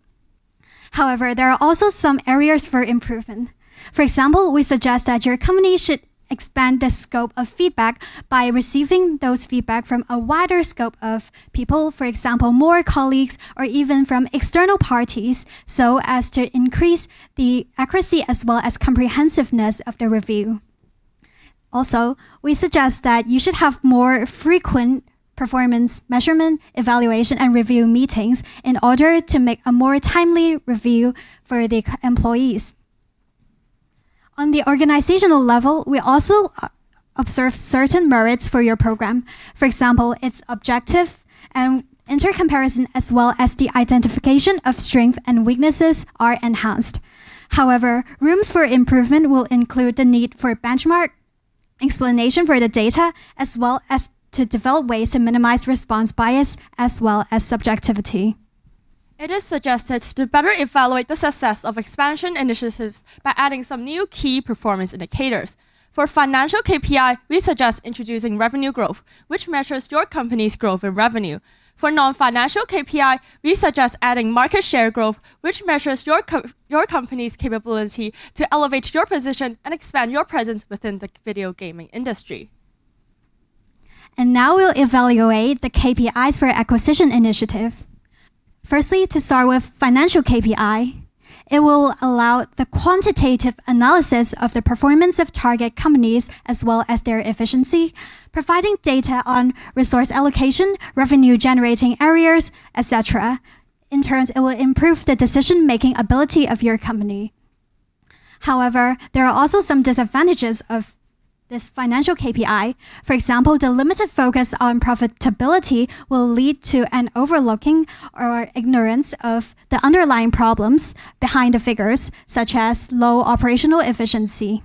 Speaker 9: However, there are also some areas for improvement. For example, we suggest that your company should expand the scope of feedback by receiving those feedback from a wider scope of people, for example, more colleagues or even from external parties, so as to increase the accuracy as well as comprehensiveness of the review. Also, we suggest that you should have more frequent performance measurement, evaluation, and review meetings in order to make a more timely review for the employees. On the organizational level, we also observe certain merits for your program. For example, its objective and intercomparison as well as the identification of strengths and weaknesses are enhanced. However, rooms for improvement will include the need for benchmark, explanation for the data, as well as to develop ways to minimize response bias as well as subjectivity.
Speaker 16: It is suggested to better evaluate the success of expansion initiatives by adding some new key performance indicators. For financial KPI, we suggest introducing revenue growth, which measures your company's growth in revenue. For non-financial KPI, we suggest adding market share growth, which measures your company's capability to elevate your position and expand your presence within the video gaming industry.
Speaker 9: And now we'll evaluate the KPIs for acquisition initiatives. Firstly, to start with financial KPI, it will allow the quantitative analysis of the performance of target companies as well as their efficiency, providing data on resource allocation, revenue generating areas, etc. In turn, it will improve the decision-making ability of your company. However, there are also some disadvantages of this financial KPI. For example, the limited focus on profitability will lead to an overlooking or ignorance of the underlying problems behind the figures, such as low operational efficiency.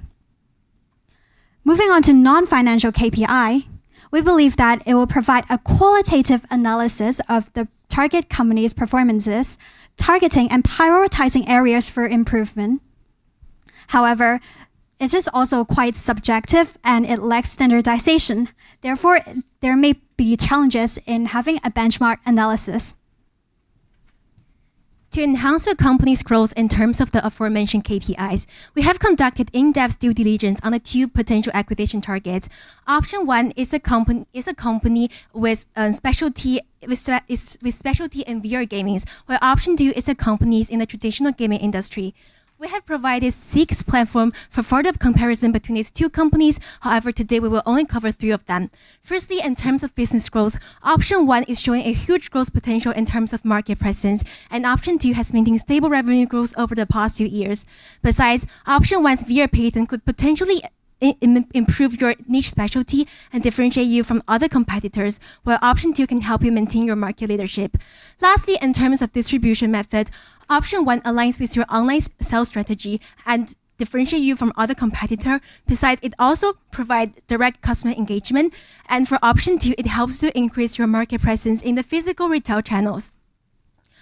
Speaker 9: Moving on to non-financial KPI, we believe that it will provide a qualitative analysis of the target company's performances, targeting and prioritizing areas for improvement. However, it is also quite subjective and it lacks standardization. Therefore, there may be challenges in having a benchmark analysis.
Speaker 17: To enhance your company's growth in terms of the aforementioned KPIs, we have conducted in-depth due diligence on the two potential acquisition targets. Option one is a company with specialty in VR gaming, while option two is a company in the traditional gaming industry. We have provided 6 platforms for further comparison between these two companies. However, today we will only cover 3 of them. Firstly, in terms of business growth, option 1 is showing a huge growth potential in terms of market presence, and option 2 has maintained stable revenue growth over the past 2 years. Besides, option 1's VR patent could potentially improve your niche specialty and differentiate you from other competitors, while option 2 can help you maintain your market leadership. Lastly, in terms of distribution method, option 1 aligns with your online sales strategy and differentiate you from other competitor. Besides, it also provides direct customer engagement. And for option 2, it helps to increase your market presence in the physical retail channels.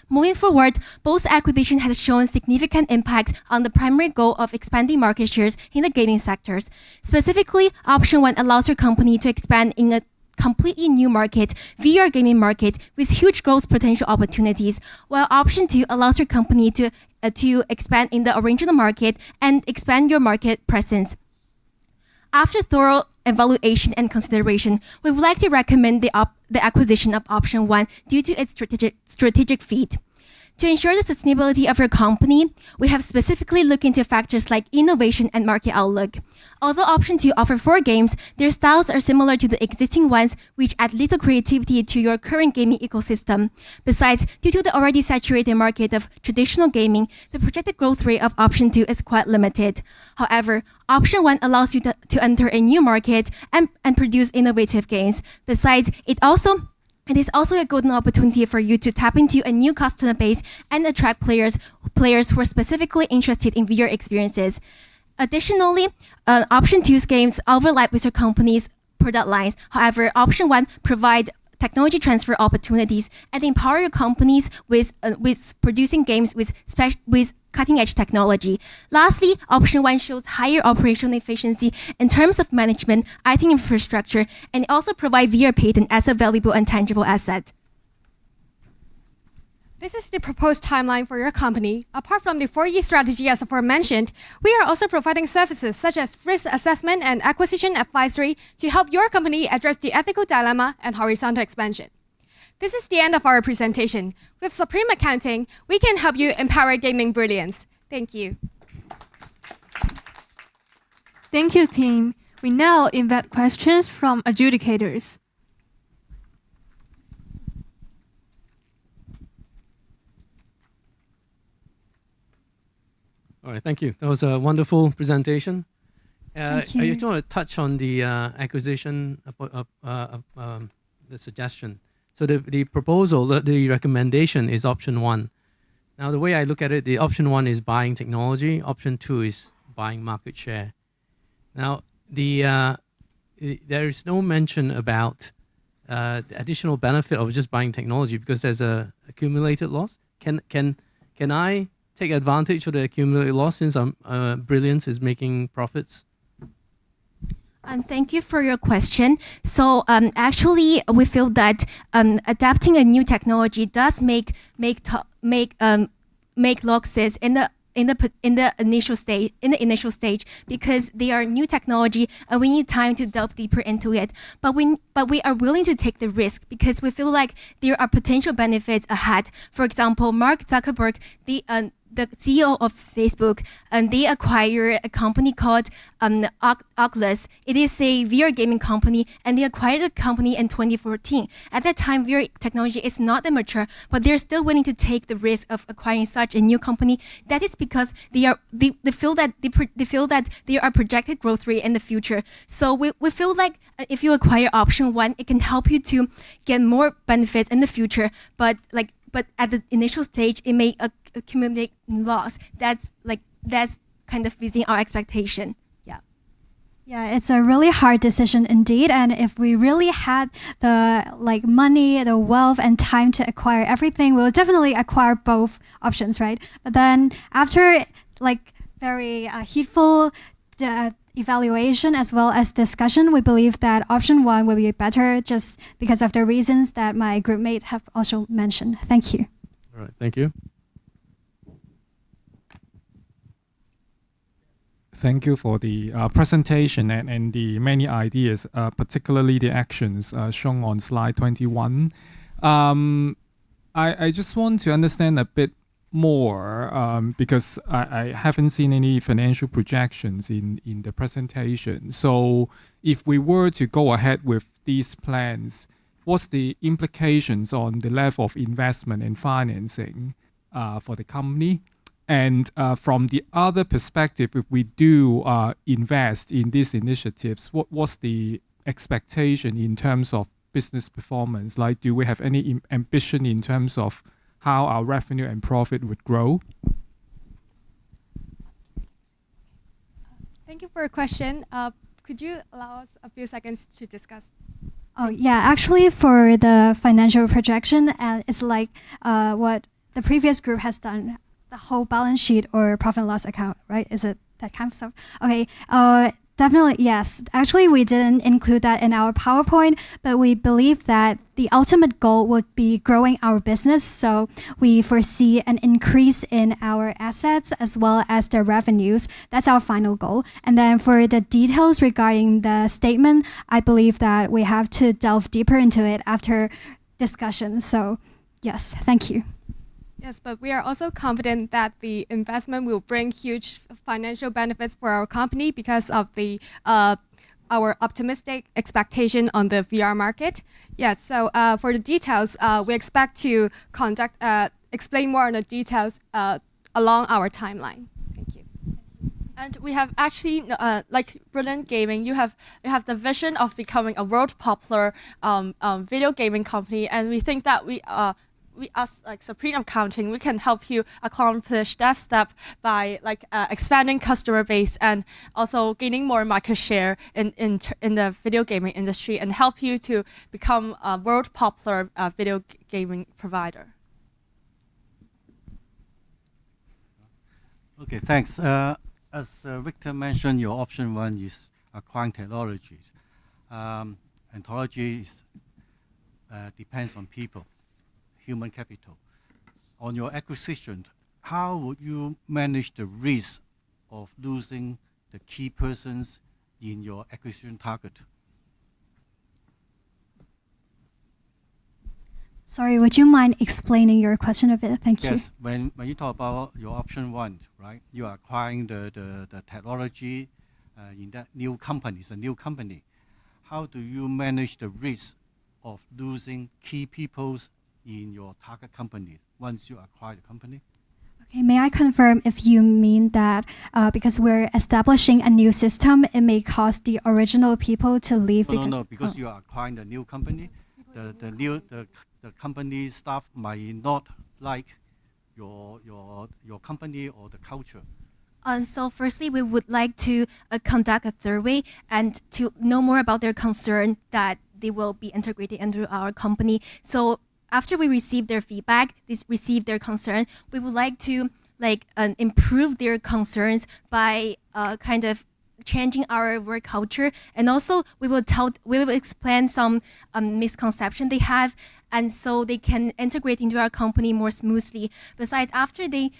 Speaker 17: Moving forward, both acquisition has shown significant impact on the primary goal of expanding market shares in the gaming sectors. Specifically, option 1 allows your company to expand in a completely new market, VR gaming market, with huge growth potential opportunities, while option 2 allows your company to expand in the original market and expand your market presence. After thorough evaluation and consideration, we would like to recommend the acquisition of option 1 due to its strategic fit. To ensure the sustainability of your company, we have specifically looked into factors like innovation and market outlook. Although option 2 offer 4 games, their styles are similar to the existing ones, which add little creativity to your current gaming ecosystem. Besides, due to the already saturated market of traditional gaming, the projected growth rate of option 2 is quite limited. However, option 1 allows you to enter a new market and produce innovative games. Besides, it is also a golden opportunity for you to tap into a new customer base and attract players who are specifically interested in VR experiences. Additionally, option 2's games overlap with your company's product lines. However, option 1 provide technology transfer opportunities and empower your companies with producing games with cutting-edge technology. Lastly, option 1 shows higher operational efficiency in terms of management, IT infrastructure, and also provide VR patent as a valuable and tangible asset.
Speaker 15: This is the proposed timeline for your company. Apart from the 4-year strategy as aforementioned, we are also providing services such as risk assessment and acquisition advisory to help your company address the ethical dilemma and horizontal expansion. This is the end of our presentation. With Supreme Accounting, we can help you empower gaming brilliance. Thank you.
Speaker 8: Thank you, team. We now invite questions from adjudicators.
Speaker 5: All right, thank you. That was a wonderful presentation.
Speaker 1: Thank you.
Speaker 5: I just want to touch on the acquisition, the suggestion. So the proposal, the recommendation is option 1. Now, the way I look at it, the option 1 is buying technology. Option 2 is buying market share. Now, there is no mention about the additional benefit of just buying technology because there's a accumulated loss. Can I take advantage of the accumulated loss since Brilliance is making profits?
Speaker 17: Thank you for your question. So actually, we feel that adapting a new technology does make losses in the initial stage because they are new technology and we need time to delve deeper into it. But we are willing to take the risk because we feel like there are potential benefits ahead. For example, Mark Zuckerberg, the CEO of Facebook, and they acquired a company called Oculus. It is a VR gaming company, and they acquired the company in 2014. At that time, VR technology is not that mature, but they're still willing to take the risk of acquiring such a new company. That is because they feel that there are projected growth rate in the future. So we feel like if you acquire option 1, it can help you to get more benefits in the future. But at the initial stage, it may accumulate loss. That's kind of within our expectation.
Speaker 9: Yeah, it's a really hard decision indeed. And if we really had the money, the wealth, and time to acquire everything, we'll definitely acquire both options, right? But then after very heatful evaluation as well as discussion, we believe that option 1 will be better just because of the reasons that my group mates have also mentioned. Thank you.
Speaker 5: All right, thank you.
Speaker 18: Thank you for the presentation and the many ideas, particularly the actions shown on slide 21. I just want to understand a bit more because I haven't seen any financial projections in the presentation. So if we were to go ahead with these plans, what's the implications on the level of investment and financing for the company? And from the other perspective, if we do invest in these initiatives, what's the expectation in terms of business performance? Like, do we have any ambition in terms of how our revenue and profit would grow?
Speaker 15: Thank you for your question. Could you allow us a few seconds to discuss?
Speaker 9: Oh, yeah. Actually, for the financial projection, it's like what the previous group has done, the whole balance sheet or profit and loss account, right? Is it that kind of stuff? Okay. Definitely, yes. Actually, we didn't include that in our PowerPoint, but we believe that the ultimate goal would be growing our business. So we foresee an increase in our assets as well as the revenues. That's our final goal. And then for the details regarding the statement, I believe that we have to delve deeper into it after discussion. So yes, thank you.
Speaker 15: Yes, but we are also confident that the investment will bring huge financial benefits for our company because of the our optimistic expectation on the VR market. Yes, so for the details, we expect to explain more on the details along our timeline. Thank you.
Speaker 16: And we have actually, like Brilliant Gaming, you have the vision of becoming a world popular video gaming company, and we think that we as like Supreme Accounting, we can help you accomplish that step by like expanding customer base and also gaining more market share in the video gaming industry and help you to become a world popular video gaming provider.
Speaker 6: Okay, thanks. As Victor mentioned, your option one is acquiring technologies. And technology is, depends on people, human capital. On your acquisition, how would you manage the risk of losing the key persons in your acquisition target?
Speaker 9: Sorry, would you mind explaining your question a bit? Thank you.
Speaker 6: Yes, when you talk about your option one, right? You are acquiring the technology in that new company. It's a new company. How do you manage the risk of losing key peoples in your target company once you acquire the company?
Speaker 9: Okay, may I confirm if you mean that because we're establishing a new system, it may cause the original people to leave?
Speaker 6: No, because you are acquiring the new company. The company staff might not like your company or the culture.
Speaker 17: So firstly, we would like to conduct a survey and to know more about their concern that they will be integrated into our company. So after we receive their feedback, receive their concern, we would like to improve their concerns by kind of changing our work culture, and also we will explain some misconception they have, and so they can integrate into our company more smoothly. Besides, after they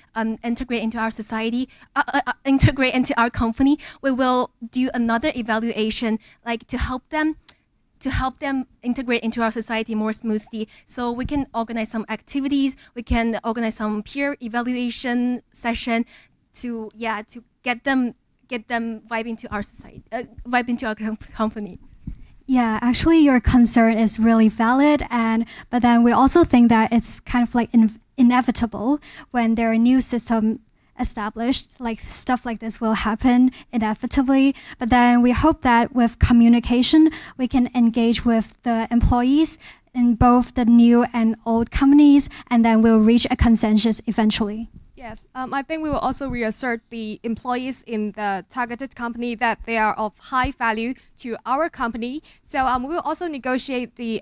Speaker 17: integrate into our society, integrate into our company, we will do another evaluation, like to help them integrate into our society more smoothly. So we can organize some activities, we can organize some peer evaluation session to get them vibe into our society, vibe into our company.
Speaker 9: Yeah, actually, your concern is really valid, but then we also think that it's kind of like inevitable when there are new system established, like stuff like this will happen inevitably. But then we hope that with communication, we can engage with the employees in both the new and old companies, and then we'll reach a consensus eventually.
Speaker 15: Yes, I think we will also reassert the employees in the targeted company that they are of high value to our company. So we will also negotiate the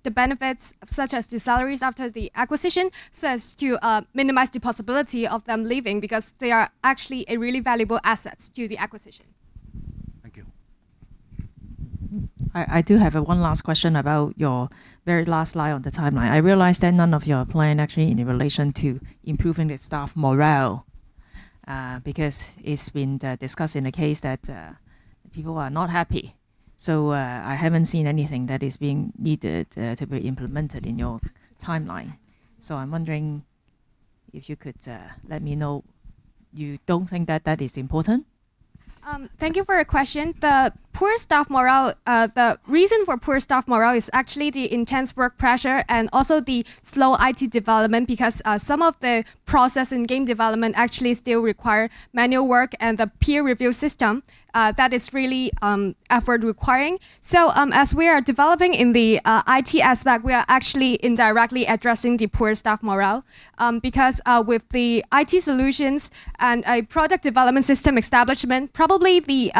Speaker 15: benefits, such as the salaries after the acquisition, so as to minimize the possibility of them leaving, because they are actually a really valuable asset to the acquisition.
Speaker 6: Thank you.
Speaker 14: I do have one last question about your very last slide on the timeline. I realized that none of your plan actually in relation to improving the staff morale, because it's been discussed in the case that people are not happy. So I haven't seen anything that is being needed to be implemented in your timeline. So I'm wondering if you could let me know, you don't think that that is important?
Speaker 15: Thank you for your question. The poor staff morale, the reason for poor staff morale is actually the intense work pressure and also the slow IT development, because some of the process in game development actually still require manual work and the peer review system that is really effort requiring. So as we are developing in the IT aspect, we are actually indirectly addressing the poor staff morale, because with the IT solutions and a product development system establishment, probably the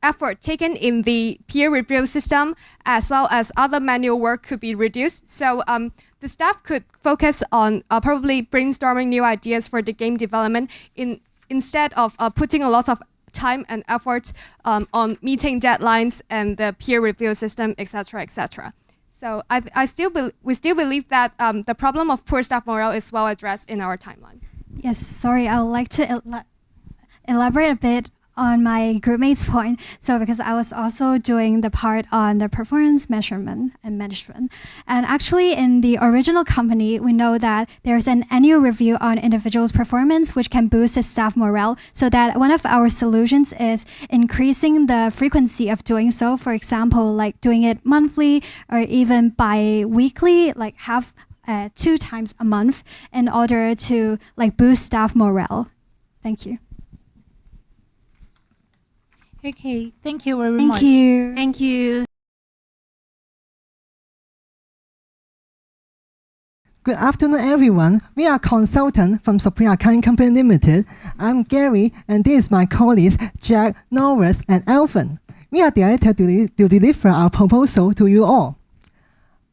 Speaker 15: effort taken in the peer review system as well as other manual work could be reduced. So the staff could focus on probably brainstorming new ideas for the game development instead of putting a lot of time and effort on meeting deadlines and the peer review system, etc., etc. So we still believe that the problem of poor staff morale is well addressed in our timeline.
Speaker 9: Yes, sorry, I would like to elaborate a bit on my groupmate's point. So because I was also doing the part on the performance measurement and management. And actually in the original company, we know that there's an annual review on individuals' performance, which can boost the staff morale. So that one of our solutions is increasing the frequency of doing so. For example, like doing it monthly or even bi-weekly, like 2 times a month in order to like boost staff morale. Thank you.
Speaker 13: Okay, thank you very
Speaker 9: Thank
Speaker 13: much.
Speaker 9: you.
Speaker 17: Thank you.
Speaker 19: Good afternoon, everyone. We are consultants from Supreme Accounting Company Limited. I'm Gary, and this is my colleagues, Jack, Norris, and Alvin. We are delighted to deliver our proposal to you all.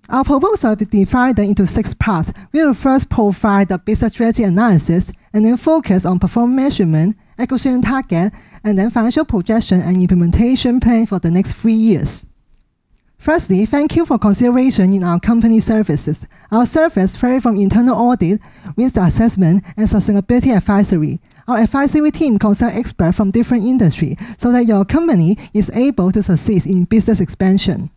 Speaker 19: Our proposal will be divided into 6 parts. We will first provide the business strategy analysis and then focus on performance measurement, acquisition target, and then financial projection and implementation plan for the next 3 years. Firstly, thank you for consideration in our company services. Our service vary from internal audit, risk assessment, and sustainability advisory. Our advisory team consults experts from different industries so that your company is able to succeed in business expansion.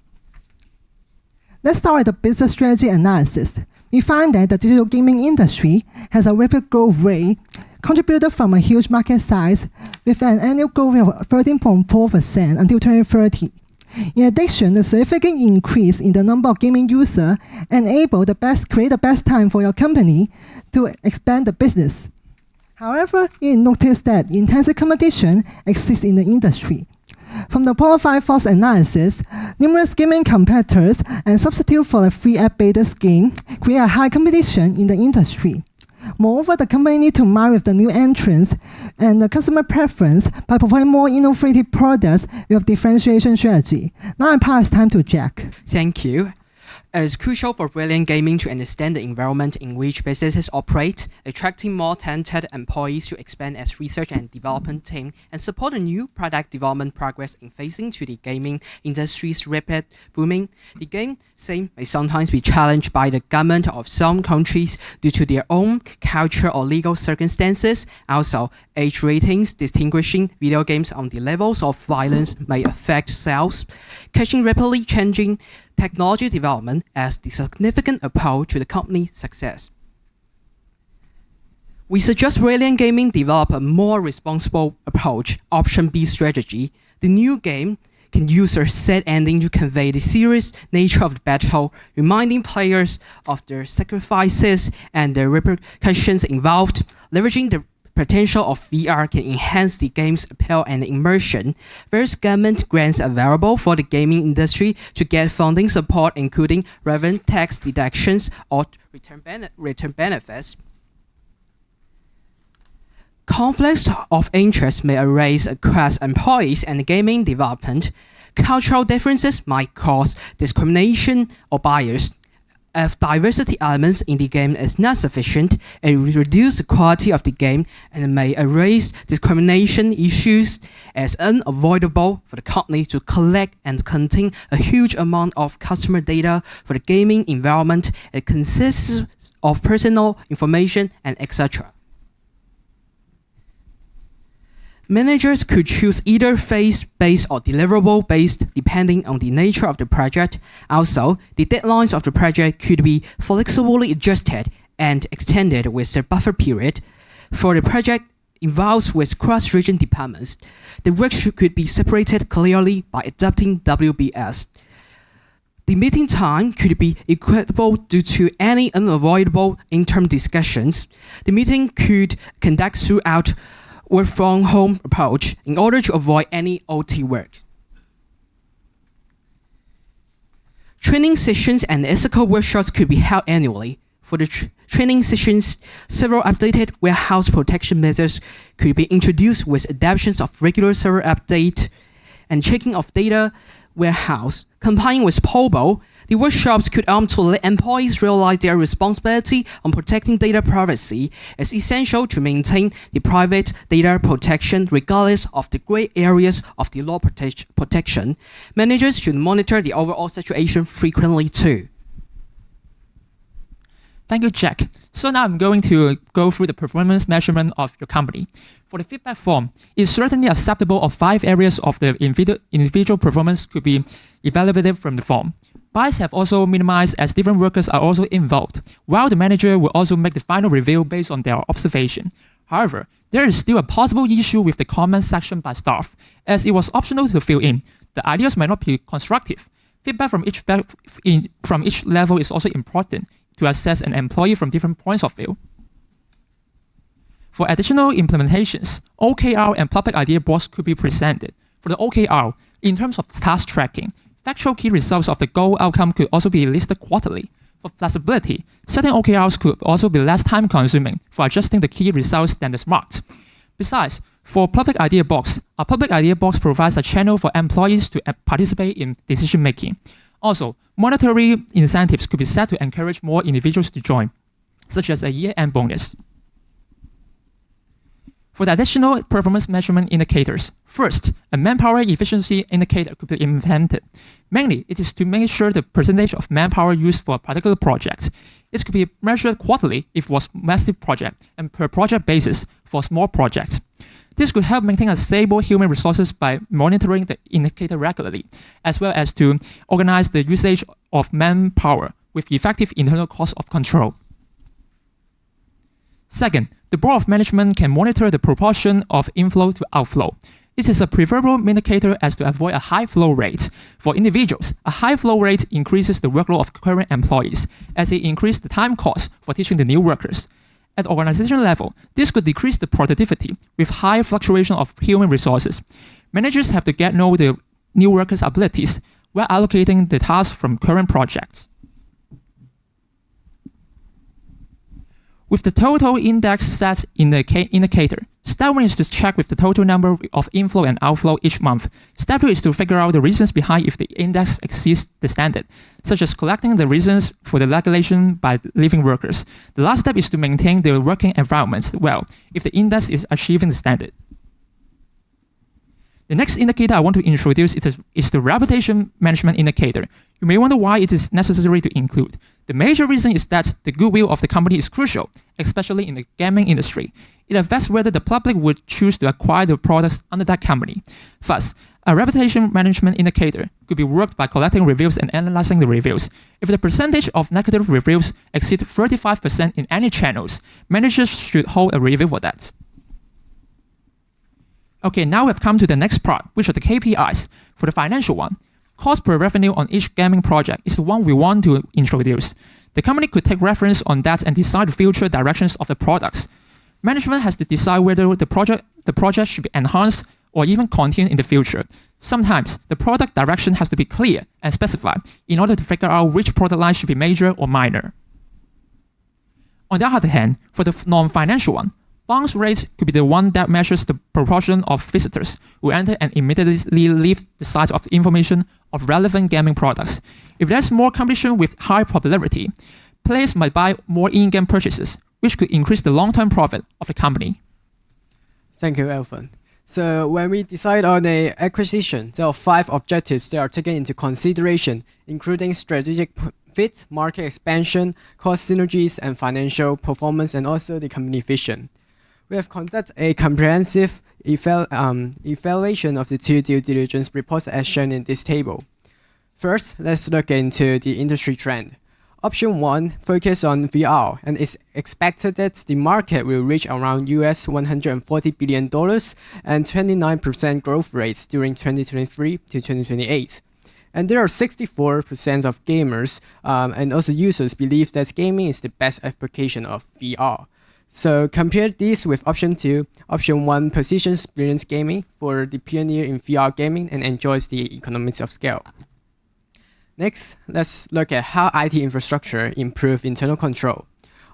Speaker 19: Let's start with the business strategy analysis. We find that the digital gaming industry has a rapid growth rate, contributed from a huge market size with an annual growth rate of 13.4% until 2030. In addition, the significant increase in the number of gaming users create the best time for your company to expand the business. However, it noticed that intensive competition exists in the industry. From the Profile Force analysis, numerous gaming competitors and substitute for the free app-based game create a high competition in the industry. Moreover, the company needs to marry with the new entrants and the customer preference by providing more innovative products with differentiation strategy. Now I pass time to Jack.
Speaker 20: Thank you. It is crucial for brilliant gaming to understand the environment in which businesses operate, attracting more talented employees to expand as research and development team, and support a new product development progress in facing to the gaming industry's rapid booming. The game scene may sometimes be challenged by the government of some countries due to their own culture or legal circumstances. Also, age ratings distinguishing video games on the levels of violence may affect sales. Catching rapidly changing technology development as the significant approach to the company's success. We suggest Brilliant Gaming develop a more responsible approach, option B strategy. The new game can use a set ending to convey the serious nature of the battle, reminding players of their sacrifices and the repercussions involved. Leveraging the potential of VR can enhance the game's appeal and immersion. Various government grants are available for the gaming industry to get funding support, including revenue tax deductions or return benefits. Conflicts of interest may arise across employees and gaming development. Cultural differences might cause discrimination or bias. If diversity elements in the game is not sufficient, it will reduce the quality of the game and may arise discrimination issues as unavoidable for the company to collect and contain a huge amount of customer data for the gaming environment. It consists of personal information and etc. Managers could choose either phase-based or deliverable-based depending on the nature of the project. Also, the deadlines of the project could be flexibly adjusted and extended with a buffer period. For the project involves with cross-region departments, the work could be separated clearly by adopting WBS. The meeting time could be equitable due to any unavoidable interim discussions. The meeting could conduct throughout work from home approach in order to avoid any OT work. Training sessions and ethical workshops could be held annually. For the training sessions, several updated warehouse protection measures could be introduced with adoptions of regular server update and checking of data warehouse. Complying with POBO, the workshops could aim to let employees realize their responsibility on protecting data privacy. It's essential to maintain the private data protection regardless of the gray areas of the law protection. Managers should monitor the overall situation frequently too.
Speaker 21: Thank you, Jack. So now I'm going to go through the performance measurement of your company. For the feedback form, it's certainly acceptable of 5 areas of the individual performance could be evaluated from the form. Bias have also minimized as different workers are also involved, while the manager will also make the final review based on their observation. However, there is still a possible issue with the comment section by staff, as it was optional to fill in. The ideas might not be constructive. Feedback from each level is also important to assess an employee from different points of view. For additional implementations, OKR and public idea boards could be presented. For the OKR, in terms of task tracking, factual key results of the goal outcome could also be listed quarterly. For flexibility, setting OKRs could also be less time consuming for adjusting the key results than the SMART. Besides, for public idea box, a public idea box provides a channel for employees to participate in decision making. Also, monetary incentives could be set to encourage more individuals to join, such as a year-end bonus. For the additional performance measurement indicators, first, a manpower efficiency indicator could be implemented. Mainly, it is to make sure the percentage of manpower used for a particular project. It could be measured quarterly if it was a massive project, and per project basis for small projects. This could help maintain a stable human resources by monitoring the indicator regularly, as well as to organize the usage of manpower with effective internal cost of control. Second, the Board of Management can monitor the proportion of inflow to outflow. It is a preferable indicator as to avoid a high flow rate. For individuals, a high flow rate increases the workload of current employees, as it increases the time cost for teaching the new workers. At the organization level, this could decrease the productivity with high fluctuation of human resources. Managers have to know the new workers' abilities while allocating the tasks from current projects. With the total index set in the indicator, step 1 is to check with the total number of inflow and outflow each month. Step 2 is to figure out the reasons behind if the index exceeds the standard, such as collecting the reasons for the regulation by leaving workers. The last step is to maintain the working environment well if the index is achieving the standard. The next indicator I want to introduce is the reputation management indicator. You may wonder why it is necessary to include. The major reason is that the goodwill of the company is crucial, especially in the gaming industry. It affects whether the public would choose to acquire the products under that company. Thus, a reputation management indicator could be worked by collecting reviews and analyzing the reviews. If the percentage of negative reviews exceeds 35% in any channels, managers should hold a review for that. Okay, now we've come to the next part, which are the KPIs. For the financial one, cost per revenue on each gaming project is the one we want to introduce. The company could take reference on that and decide the future directions of the products. Management has to decide whether the project should be enhanced or even continued in the future. Sometimes, the product direction has to be clear and specified in order to figure out which product line should be major or minor. On the other hand, for the non-financial one, bounce rate could be the one that measures the proportion of visitors who enter and immediately leave the site of information of relevant gaming products. If there's more competition with high popularity, players might buy more in-game purchases, which could increase the long-term profit of the company.
Speaker 20: Thank you, Alvin. So when we decide on an acquisition, there are 5 objectives that are taken into consideration, including strategic fit, market expansion, cost synergies, and financial performance, and also the company vision. We have conducted a comprehensive evaluation of the 2 due diligence reports as shown in this table. First, let's look into the industry trend. Option 1 focuses on VR, and it's expected that the market will reach around US $140 billion and 29% growth rates during 2023 to 2028. And there are 64% of gamers and also users believe that gaming is the best application of VR. So compare this with option 2. Option 1 positions Brilliant Gaming for the pioneer in VR gaming and enjoys the economies of scale. Next, let's look at how IT infrastructure improves internal control.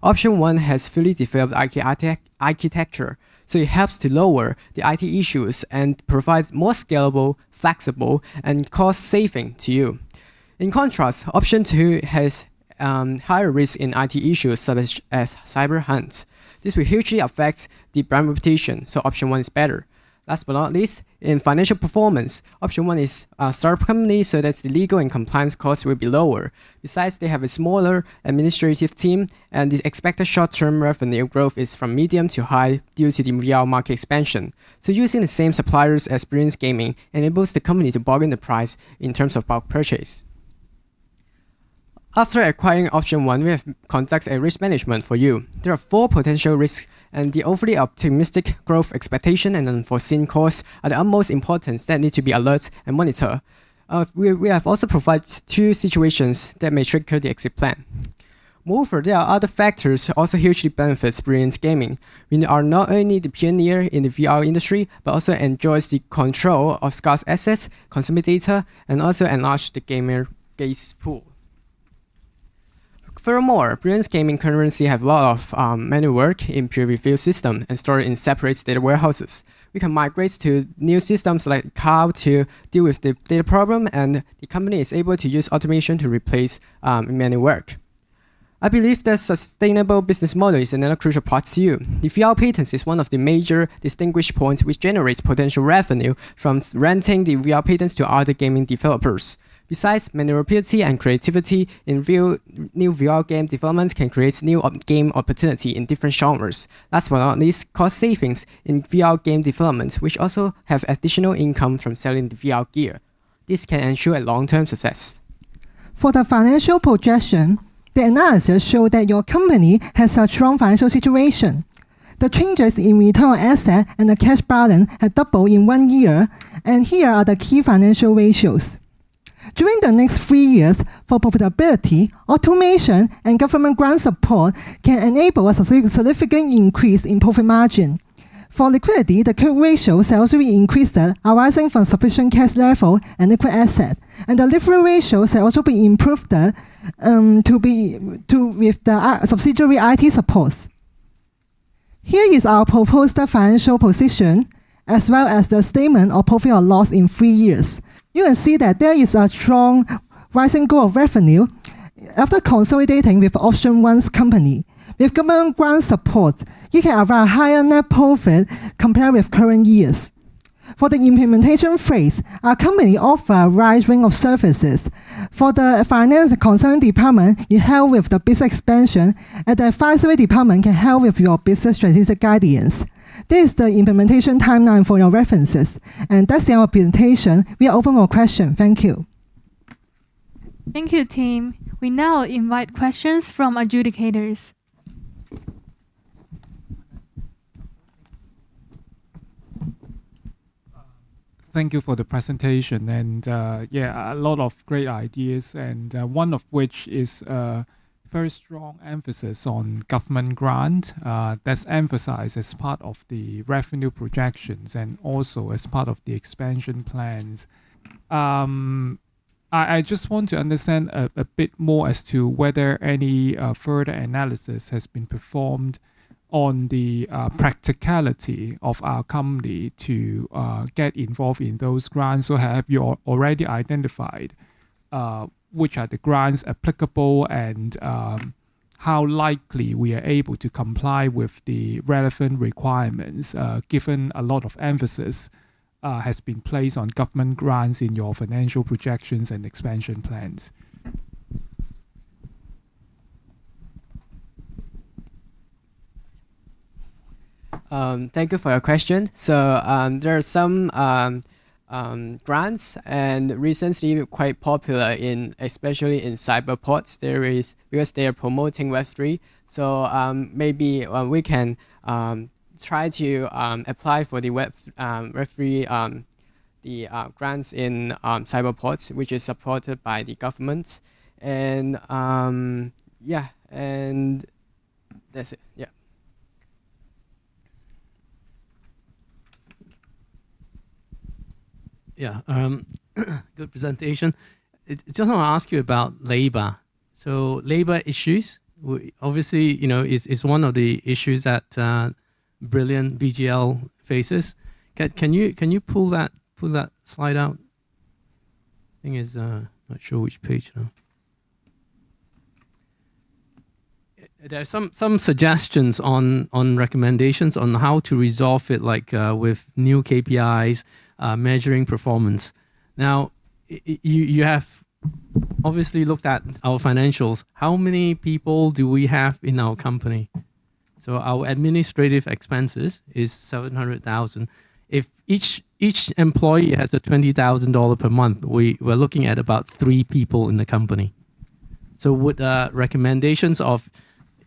Speaker 20: Option 1 has fully developed architecture, so it helps to lower the IT issues and provides more scalable, flexible, and cost-saving to you. In contrast, option 2 has higher risk in IT issues such as cyber hunts. This will hugely affect the brand reputation, so option 1 is better. Last but not least, In financial performance, option 1 is startup company, so that the legal and compliance costs will be lower. Besides, they have a smaller administrative team, and the expected short-term revenue growth is from medium to high due to the VR market expansion. So using the same suppliers as Brilliance Gaming enables the company to bargain the price in terms of bulk purchase. After acquiring option 1, we have conducted a risk management for you. There are 4 potential risks, and the overly optimistic growth expectation and unforeseen costs are the utmost importance that need to be alert and monitor. We have also provided 2 situations that may trigger the exit plan. Moreover, there are other factors also hugely benefits Brilliance Gaming. We are not only the pioneer in the VR industry, but also enjoys the control of scarce assets, consumer data, and also enlarge the gamer base pool. Furthermore, Brilliance Gaming currently have a lot of manual work in peer review system and stored in separate data warehouses. We can migrate to new systems like cloud to deal with the data problem, and the company is able to use automation to replace manual work. I believe that sustainable business model is another crucial part to you. The VR patents is one of the major distinguished points which generates potential revenue from renting the VR patents to other gaming developers. Besides, maneuverability and creativity in new VR game developments can create new game opportunity in different genres. Last but not least, cost savings in VR game development, which also have additional income from selling the VR gear. This can ensure a long-term success.
Speaker 19: For the financial projection, the analysis showed that your company has a strong financial situation. The changes in return on asset and the cash balance had doubled in 1 year, and here are the key financial ratios. During the next 3 years, for profitability, automation and government grant support can enable a significant increase in profit margin. For liquidity, the current ratio shall also be increased, arising from sufficient cash level and liquid asset, and the leverage ratio shall also be improved with the subsidiary IT supports. Here is our proposed financial position, as well as the statement of profit or loss in 3 years. You can see that there is a strong rising growth of revenue after consolidating with option 1's company. With government grant support, you can have a higher net profit compared with current years. For the implementation phase, our company offers a wide range of services. For the finance consulting department, it helps with the business expansion, and the advisory department can help with your business strategic guidance. This is the implementation timeline for your references. And that's our presentation. We are open for questions. Thank you.
Speaker 8: Thank you, team. We now invite questions from adjudicators.
Speaker 18: Thank you for the presentation, and a lot of great ideas, and one of which is very strong emphasis on government grant that's emphasized as part of the revenue projections and also as part of the expansion plans. I just want to understand a bit more as to whether any further analysis has been performed on the practicality of our company to get involved in those grants. So have you already identified which are the grants applicable, and how likely we are able to comply with the relevant requirements, given a lot of emphasis has been placed on government grants in your financial projections and expansion plans?
Speaker 20: Thank you for your question. So there are some grants, and recently quite popular especially in cyberports. There is, because they are promoting Web3. So maybe we can try to apply for the Web3 grants in cyberports, which is supported by the government. And and that's it. Yeah.
Speaker 5: Yeah, good presentation. Just want to ask you about labor. So labor issues, obviously, is one of the issues that Brilliant BGL faces. Can you pull that slide out? Thing is, not sure which page now. There are some suggestions on recommendations on how to resolve it, like with new KPIs. measuring performance. Now, you have obviously looked at our financials. How many people do we have in our company? So our administrative expenses is 700,000. If each employee has a $20,000 per month, we're looking at about 3 people in the company. So would recommendations of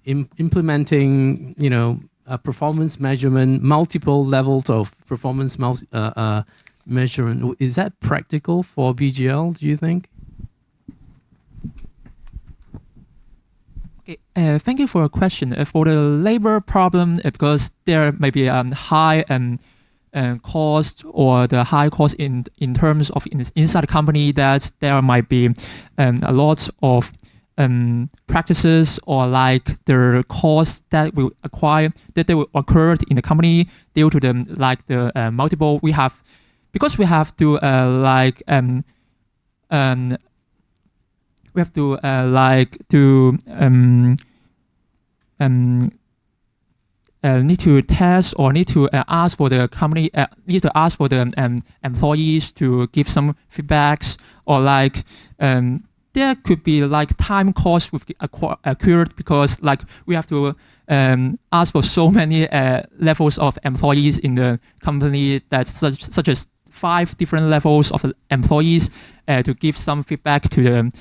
Speaker 5: implementing, performance measurement, multiple levels of performance measurement, is that practical for BGL, do you think?
Speaker 21: Okay, thank you for your question. For the labor problem, because there may be high cost or the high cost in terms of inside the company, that there might be a lot of practices or like the costs that will acquire that they will occur in the company due to the multiple we have, because we have to need to test or need to ask for the company, need to ask for the employees to give some feedbacks, or there could be time costs with occurred, because we have to ask for so many levels of employees in the company, that such as 5 different levels of employees to give some feedback to the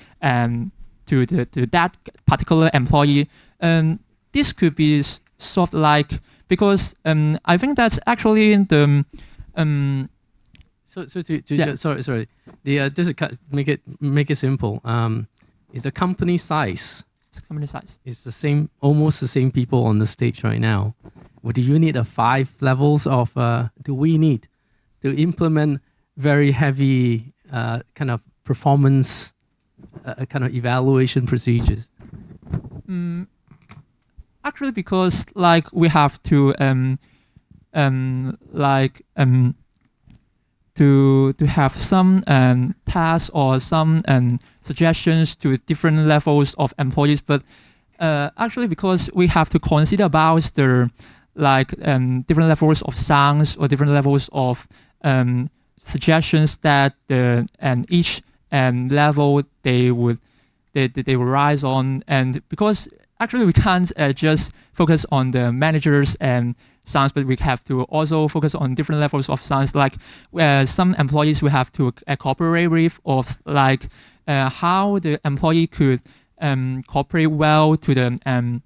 Speaker 21: to that particular employee. And this could be sort of because I think that's actually the
Speaker 5: sorry. Just to make it simple. Is the company size? It's the same, almost the same people on the stage right now. Do you need 5 levels of? Do we need to implement very heavy kind of performance kind of evaluation procedures?
Speaker 21: Actually, because we have to to have some tasks or some suggestions to different levels of employees, but actually because we have to consider about the different levels of sounds or different levels of suggestions that each level they will rise on, and because actually we can't just focus on the managers and sounds, but we have to also focus on different levels of sounds, some employees we have to cooperate with, or how the employee could cooperate well to the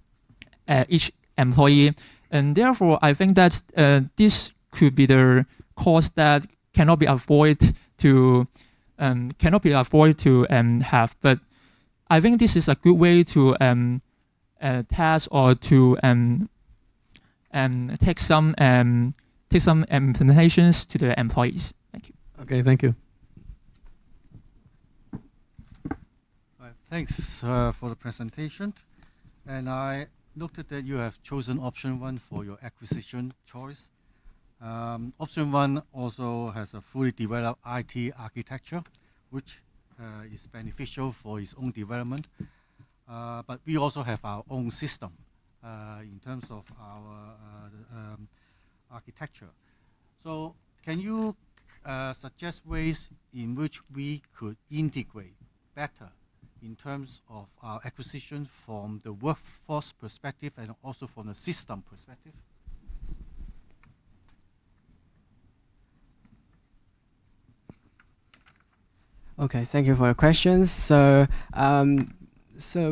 Speaker 21: each employee. And therefore I think that this could be the cost that cannot be avoided to have. But I think this is a good way to test or to take some implementations to the employees. Thank you.
Speaker 5: Okay, thank you.
Speaker 6: Thanks for the presentation. And I noted that you have chosen option 1 for your acquisition choice. Option 1 also has a fully developed IT architecture, which is beneficial for its own development. But we also have our own system in terms of our architecture. So can you suggest ways in which we could integrate better in terms of our acquisition from the workforce perspective and also from the system perspective?
Speaker 20: Okay, thank you for your questions. So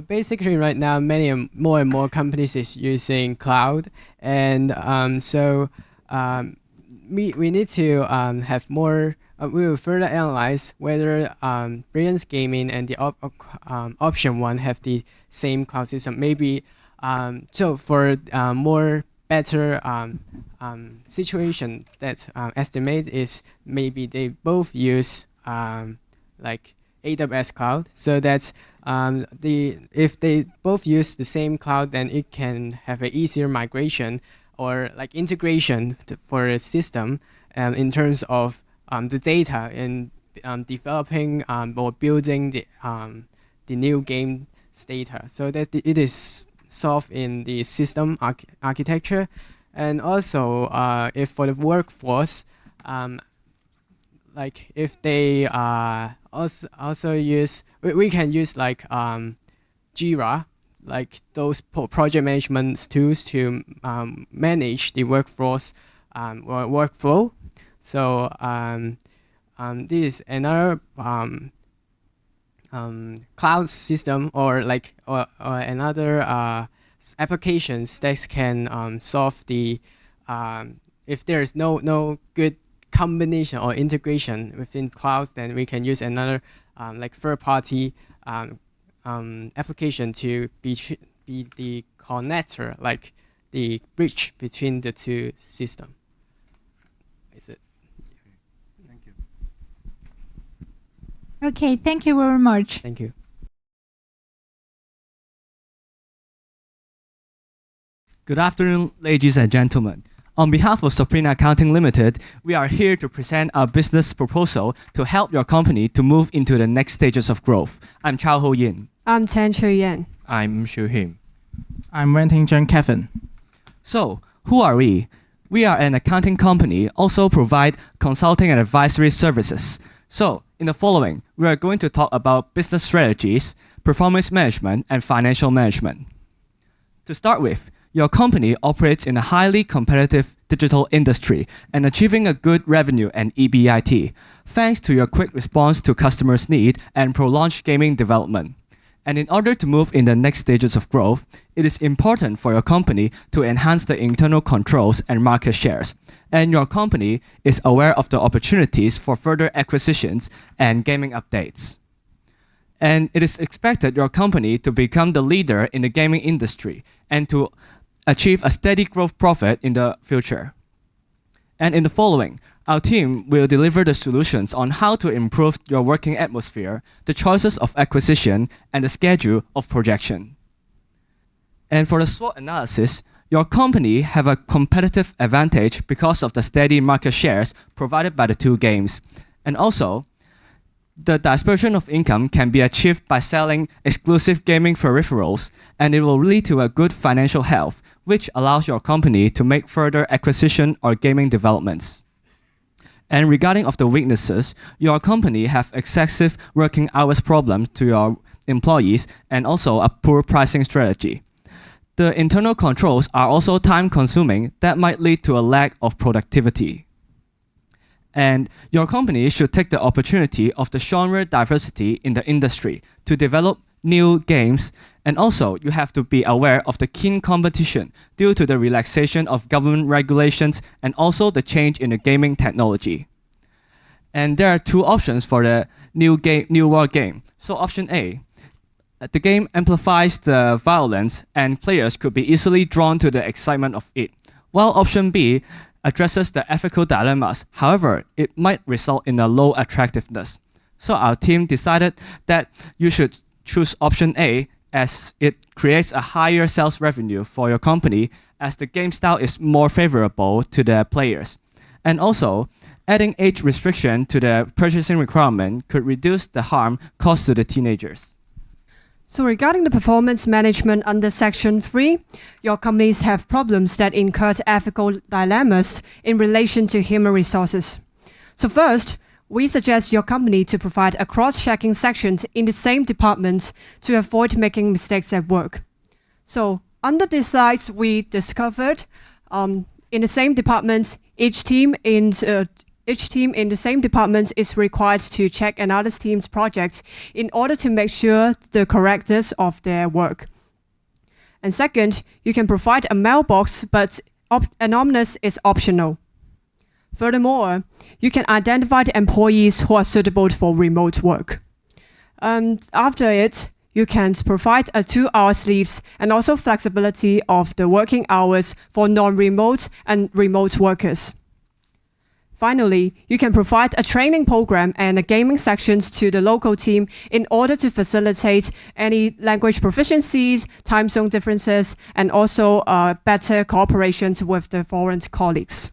Speaker 20: basically right now, more and more companies is using cloud, and we need to have more. We will further analyze whether Brilliance Gaming and the option 1 have the same cloud system. Maybe so for more better situation that estimate is maybe they both use AWS cloud, so that's if they both use the same cloud, then it can have an easier migration or integration for a system in terms of the data and developing or building the new game data, so that it is solved in the system architecture. And also if for the workforce,
Speaker 4: like if they also use, we can use like Jira, like those project management tools to manage the workforce or workflow. So this is another cloud system or another applications that can solve the if there is no good combination or integration within clouds, then we can use another like third-party application to be the connector, like the bridge between the two systems. Is it?
Speaker 6: Thank you.
Speaker 13: Okay, thank you very much.
Speaker 4: Thank you.
Speaker 22: Good afternoon, ladies and gentlemen. On behalf of Sabrina Accounting Limited, we are here to present our business proposal to help your company to move into the next stages of growth. I'm Chao Ho Yin.
Speaker 23: I'm Tan Chu Yan.
Speaker 24: I'm Shu Him.
Speaker 25: I'm Renting Zheng Kevin.
Speaker 22: So, who are we? We are an accounting company, also provide consulting and advisory services. So, in the following, we are going to talk about business strategies, performance management, and financial management. To start with, your company operates in a highly competitive digital industry and achieving a good revenue and EBIT, thanks to your quick response to customers' need and prolonged gaming development. And in order to move in the next stages of growth, it is important for your company to enhance the internal controls and market shares. And your company is aware of the opportunities for further acquisitions and gaming updates. And it is expected your company to become the leader in the gaming industry and to achieve a steady growth profit in the future. And in the following, our team will deliver the solutions on how to improve your working atmosphere, the choices of acquisition, and the schedule of projection. And for the SWOT analysis, your company have a competitive advantage because of the steady market shares provided by the two games. And also, the dispersion of income can be achieved by selling exclusive gaming peripherals, and it will lead to a good financial health, which allows your company to make further acquisition or gaming developments. And regarding of the weaknesses, your company have excessive working hours problems to your employees and also a poor pricing strategy. The internal controls are also time consuming that might lead to a lack of productivity. And your company should take the opportunity of the genre diversity in the industry to develop new games, and also you have to be aware of the keen competition due to the relaxation of government regulations and also the change in the gaming technology. And there are two options for the new world game. So option A, the game amplifies the violence and players could be easily drawn to the excitement of it, while option B addresses the ethical dilemmas. However, it might result in a low attractiveness. So our team decided that you should choose option A as it creates a higher sales revenue for your company as the game style is more favorable to the players. And also, adding age restriction to the purchasing requirement could reduce the harm caused to the teenagers.
Speaker 23: So regarding the performance management under Section 3, your companies have problems that incur ethical dilemmas in relation to human resources. So first, we suggest your company to provide a cross-checking section in the same department to avoid making mistakes at work. So under these slides, we discovered in the same department, each team in the same department is required to check another team's projects in order to make sure the correctness of their work. And second, you can provide a mailbox, but anonymous is optional. Furthermore, you can identify the employees who are suitable for remote work. And after it, you can provide a 2-hour leaves and also flexibility of the working hours for non-remote and remote workers. Finally, you can provide a training program and a gaming sections to the local team in order to facilitate any language proficiencies, time zone differences, and also better cooperations with the foreign colleagues.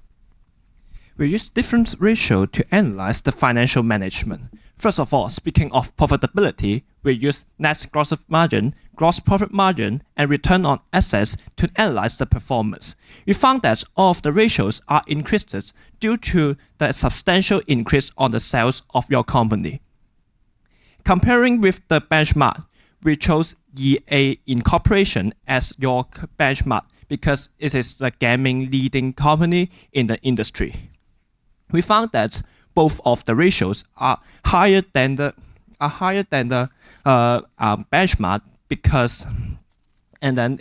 Speaker 24: We use different ratios to analyze the financial management. First of all, speaking of profitability,
Speaker 22: we use net gross margin, gross profit margin, and return on assets to analyze the performance. We found that all of the ratios are increased due to the substantial increase on the sales of your company. Comparing with the benchmark, we chose EA Incorporation as your benchmark because it is the gaming leading company in the industry. We found that both of the ratios are higher than the benchmark because, and then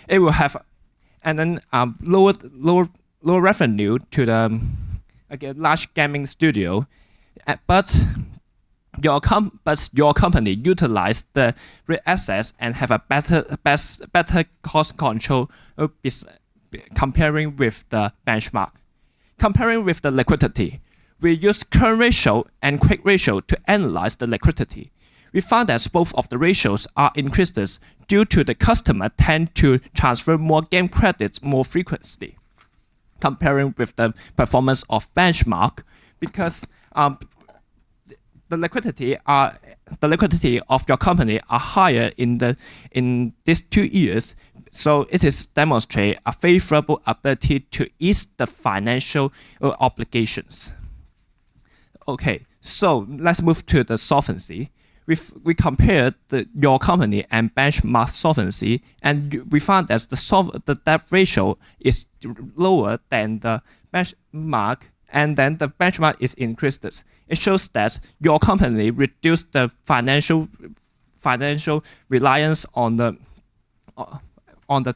Speaker 22: it will have, and then lower revenue to the large gaming studio, but your company utilized the real assets and have a better cost control comparing with the benchmark. Comparing with the liquidity, we use current ratio and quick ratio to analyze the liquidity. We found that both of the ratios are increased due to the customer tend to transfer more game credits more frequently, comparing with the performance of benchmark, because the liquidity of your company are higher in these 2 years, so it is demonstrate a favorable ability to ease the financial obligations. Okay, so let's move to the solvency. We compared your company and benchmark solvency, and we found that the debt ratio is lower than the benchmark, and then the benchmark is increased. It shows that your company reduced the financial reliance on the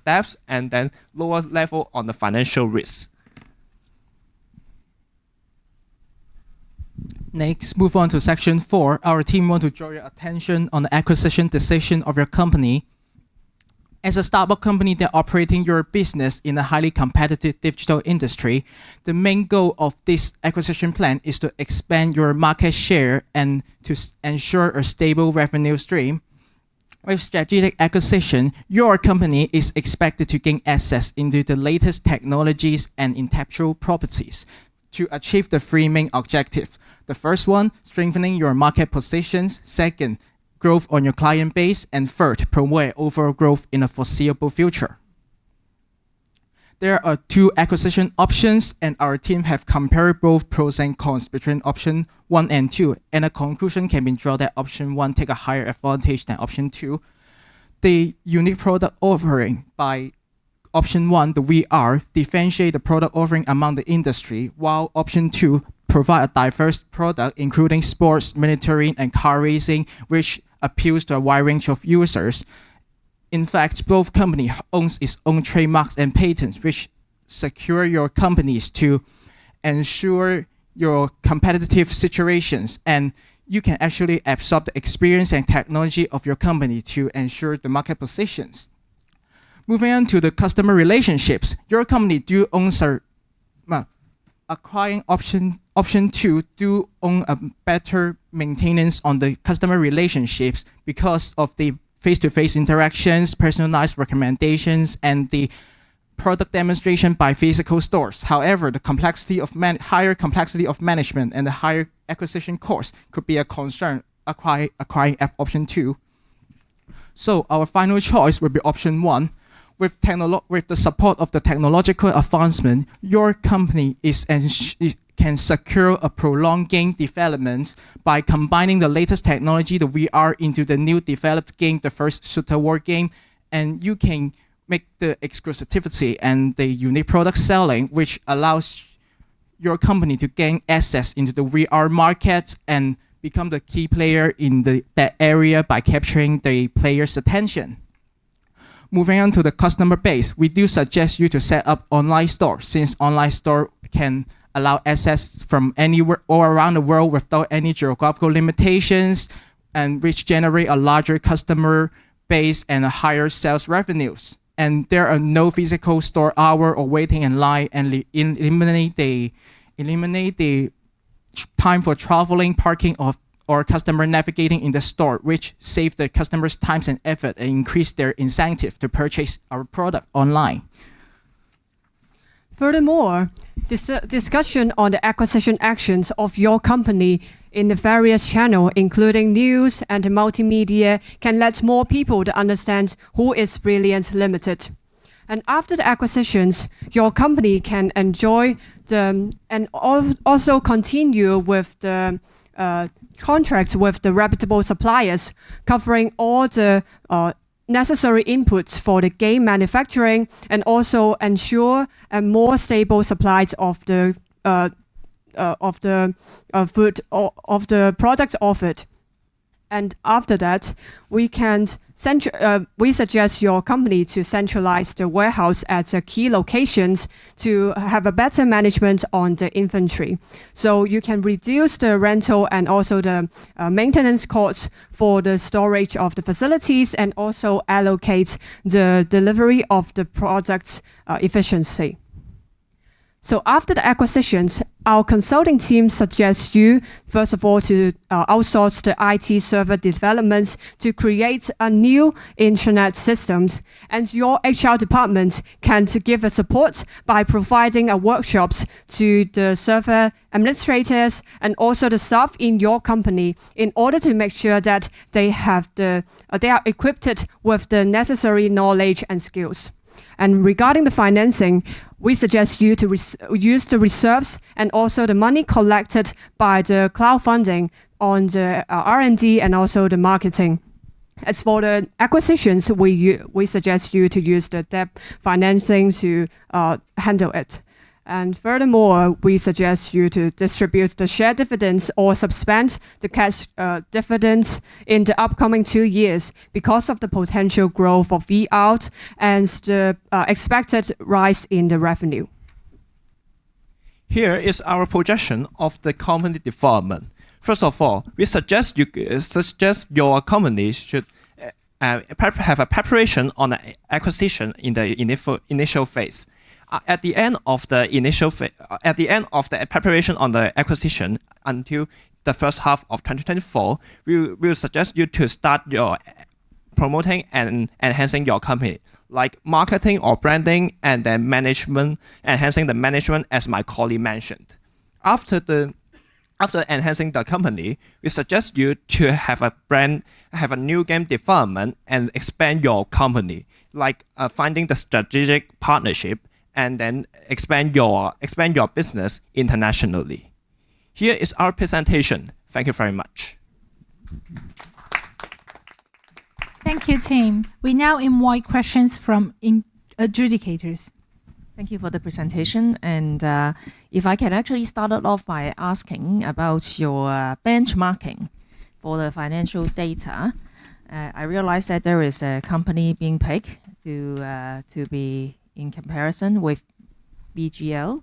Speaker 22: debts, and then lower level on the financial risk.
Speaker 25: Next, move on to section 4. Our team want to draw your attention on the acquisition decision of your company. As a startup company that operating your business in a highly competitive digital industry, the main goal of this acquisition plan is to expand your market share and to ensure a stable revenue stream. With strategic acquisition, your company is expected to gain access into the latest technologies and intellectual properties to achieve the three main objectives. The first one, strengthening your market positions. Second, growth on your client base. And third, promote overall growth in the foreseeable future. There are 2 acquisition options, and our team have compared both pros and cons between option 1 and 2, and a conclusion can be drawn that option 1 take a higher advantage than option 2. The unique product offering by option 1, the VR, differentiate the product offering among the industry, while option 2 provide a diverse product including sports, military, and car racing, which appeals to a wide range of users. In fact, both company owns its own trademarks and patents, which secure your companies to ensure your competitive situations, and you can actually absorb the experience and technology of your company to ensure the market positions. Moving on to the customer relationships, your company do own acquiring option 2 do own a better maintenance on the customer relationships because of the face-to-face interactions, personalized recommendations, and the product demonstration by physical stores. However, the higher complexity of management and the higher acquisition cost could be a concern acquiring option 2. So our final choice would be option 1. With the support of the technological advancement, your company can secure a prolonged game development by combining the latest technology, the VR, into the new developed game, the first shooter war game, and you can make the exclusivity and the unique product selling, which allows your company to gain access into the VR market and become the key player in that area by capturing the player's attention. Moving on to the customer base, we do suggest you to set up online store, since online store can allow access from anywhere all around the world without any geographical limitations, and which generate a larger customer base and a higher sales revenues. And there are no physical store hour or waiting in line, and eliminate the time for traveling, parking, or customer navigating in the store, which save the customers' time and effort and increase their incentive to purchase our product online.
Speaker 23: Furthermore, discussion on the acquisition actions of your company in the various channels, including news and multimedia, can let more people to understand who is Brilliant Limited. And after the acquisitions, your company can enjoy and also continue with the contracts with the reputable suppliers, covering all the necessary inputs for the game manufacturing, and also ensure a more stable supplies of the food or of the products offered. And after that, we suggest your company to centralize the warehouse at the key locations to have a better management on the inventory. So you can reduce the rental and also the maintenance costs for the storage of the facilities, and also allocate the delivery of the products efficiency. So after the acquisitions, our consulting team suggests you, first of all, to outsource the IT server developments to create a new internet systems. And your HR department can give a support by providing workshops to the server administrators and also the staff in your company in order to make sure that they are equipped with the necessary knowledge and skills. And regarding the financing, we suggest you to use the reserves and also the money collected by the crowdfunding on the R&D and also the marketing. As for the acquisitions, we suggest you to use the debt financing to handle it. And furthermore, we suggest you to distribute the share dividends or suspend the cash dividends in the upcoming 2 years because of the potential growth of V-out and the expected rise in the revenue.
Speaker 22: Here is our projection of the company development. First of all, we suggest your company should have a preparation on the acquisition in the initial phase. At the end of the preparation on the acquisition until the first half of 2024, we will suggest you to start your promoting and enhancing your company, like marketing or branding, and then management, enhancing the management, as my colleague mentioned. After enhancing the company, we suggest you to have a new game development and expand your company, like finding the strategic partnership, and then expand your business internationally. Here is our presentation. Thank you very much.
Speaker 13: Thank you, team. We now invite questions from adjudicators.
Speaker 14: Thank you for the presentation. And if I can actually start it off by asking about your benchmarking for the financial data. I realize that there is a company being picked to be in comparison with BGL.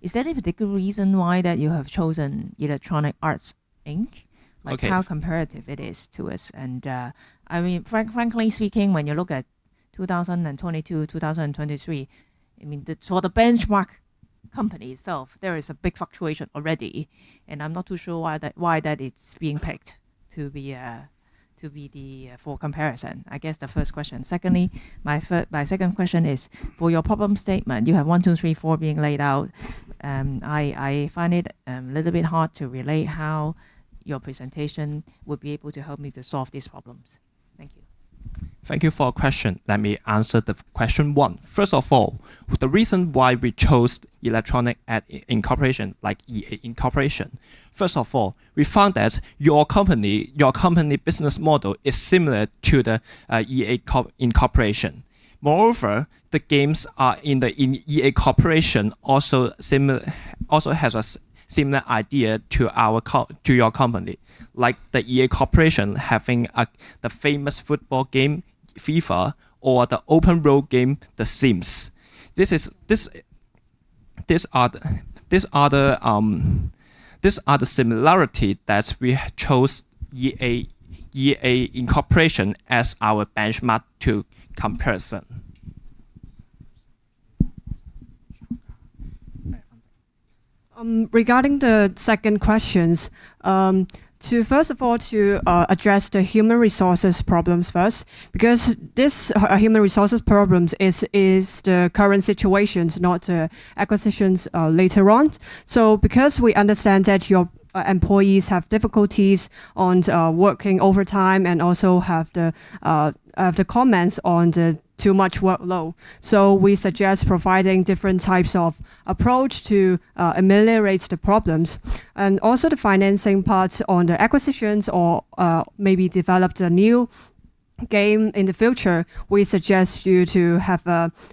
Speaker 14: Is there any particular reason why that you have chosen Electronic Arts Inc.? Like how comparative it is to us? And I mean, frankly speaking, when you look at 2022, 2023, I mean, for the benchmark company itself, there is a big fluctuation already, and I'm not too sure why that it's being picked to be the for comparison. I guess the first question. Secondly, my second question is for your problem statement. You have 1, 2, 3, 4 being laid out. I find it a little bit hard to relate how your presentation would be able to help me to solve these problems. Thank you.
Speaker 22: Thank you for your question. Let me answer the question 1. First of all, the reason why we chose Electronic Arts Incorporation, like EA Incorporation. First of all, we found that your company business model is similar to the EA Incorporation. Moreover, the games are in EA Corporation also has a similar idea to your company, like the EA Corporation having the famous football game FIFA or the open world game The Sims. These are the similarity that we chose EA Incorporation as our benchmark to comparison.
Speaker 23: Regarding the second questions, to first of all to address the human resources problems first, because this human resources problems is the current situations, not the acquisitions later on. So because we understand that your employees have difficulties on working overtime and also have the comments on the too much workload. So we suggest providing different types of approach to ameliorate the problems. And also the financing parts on the acquisitions or maybe develop a new game in the future. We suggest you to have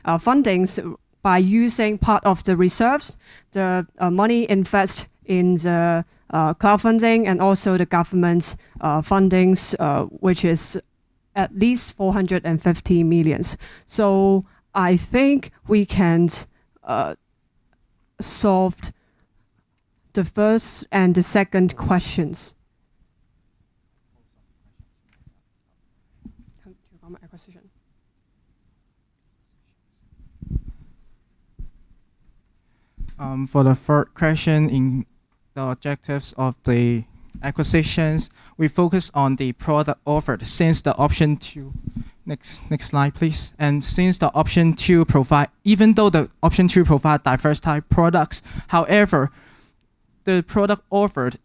Speaker 23: fundings by using part of the reserves, the money invest in the crowdfunding and also the government's fundings, which is at least 450 millions. So I think we can solve the first and the second questions.
Speaker 25: For the third question, in the objectives of the acquisitions, we focus on the product offered since the option 2. Next slide, please. And since the option 2 even though the option 2 provide diverse type products, however, the product offered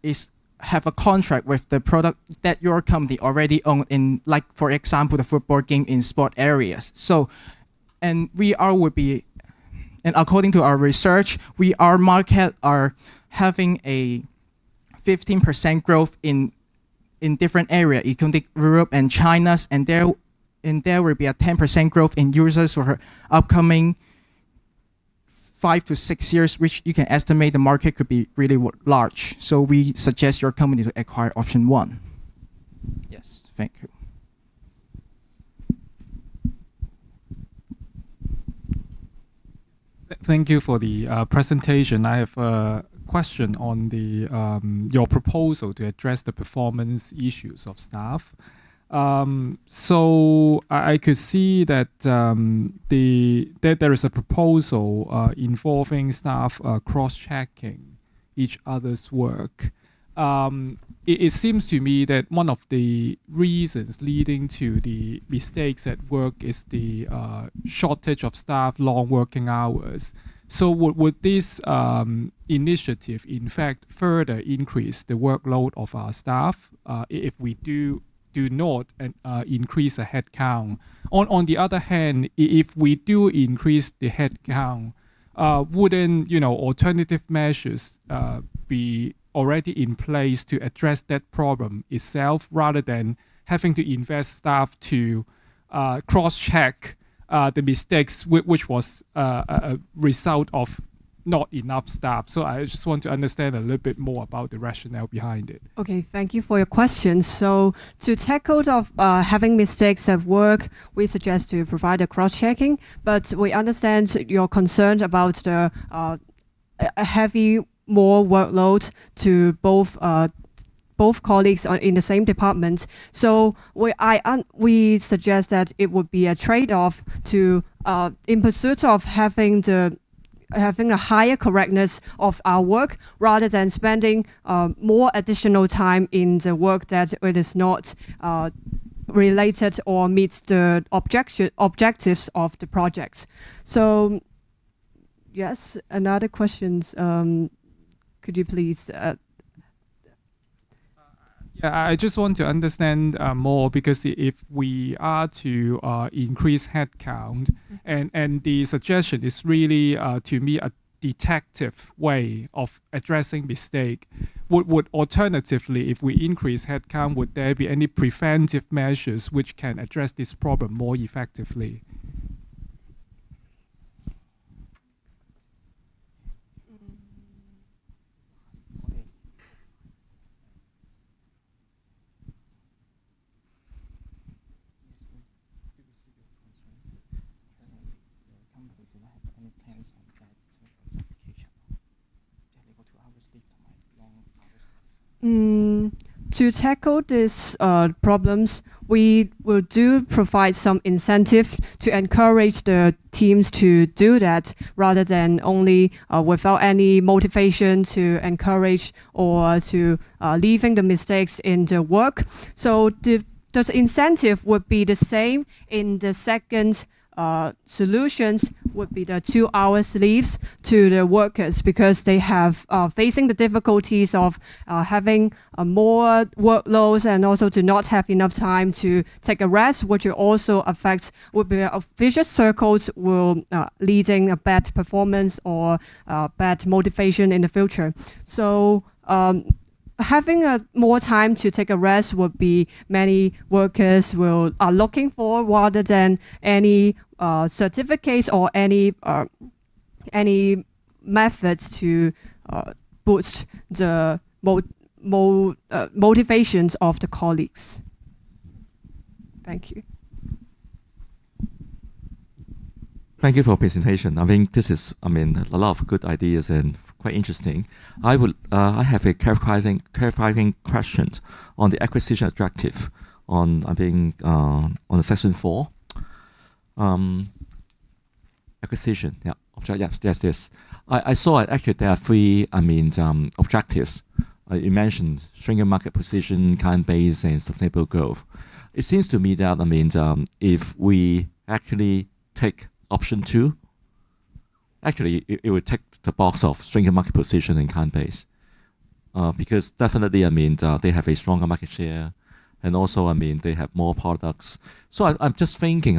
Speaker 25: have a contract with the product that your company already own in, like for example, the football game in sport areas. So, and according to our research, our market are having a 15% growth in different areas, including Europe and China, and there will be a 10% growth in users for upcoming 5 to 6 years, which you can estimate the market could be really large. So we suggest your company to acquire option 1. Yes, thank you.
Speaker 18: Thank you for the presentation. I have a question on the your proposal to address the performance issues of staff. So I could see that that there is a proposal involving staff cross-checking each other's work. It seems to me that one of the reasons leading to the mistakes at work is the shortage of staff, long working hours. So would this initiative, in fact, further increase the workload of our staff if we do not increase the headcount? On the other hand, if we do increase the headcount, wouldn't alternative measures be already in place to address that problem itself, rather than having to invest staff to cross-check the mistakes, which was a result of not enough staff? So I just want to understand a little bit more about the rationale behind it.
Speaker 23: Okay, thank you for your question. So to tackle of having mistakes at work, we suggest to provide a cross-checking, but we understand your concern about the a heavy more workload to both colleagues in the same department. So we suggest that it would be a trade-off to in pursuit of having a higher correctness of our work, rather than spending more additional time in the work that it is not related or meets the objectives of the projects. So yes, another questions. Could you please?
Speaker 18: Yeah, I just want to understand more, because if we are to increase headcount, and the suggestion is really to me a detective way of addressing mistake, would alternatively, if we increase headcount, would there be any preventive measures which can address this problem more effectively?
Speaker 23: To tackle these problems, we will provide some incentive to encourage the teams to do that rather than only without any motivation to encourage or to leaving the mistakes in the work. So the incentive would be the same in the second solutions would be the 2 hours leaves to the workers because they have facing the difficulties of having more workloads and also to not have enough time to take a rest, which will also affect would be a vicious circles will leading a bad performance or bad motivation in the future. So having more time to take a rest would be many workers are looking for rather than any certificates or any methods to boost the motivations of the colleagues. Thank you.
Speaker 2: Thank you for your presentation. I think this is, a lot of good ideas and quite interesting. I have a clarifying question on the acquisition objective on the section 4. Acquisition, yes. I saw actually there are 3 objectives. You mentioned shrinking market position, client base, and sustainable growth. It seems to me that if we actually take option 2, actually it would tick the box of shrinking market position and client base, because definitely they have a stronger market share, and also they have more products. So I'm just thinking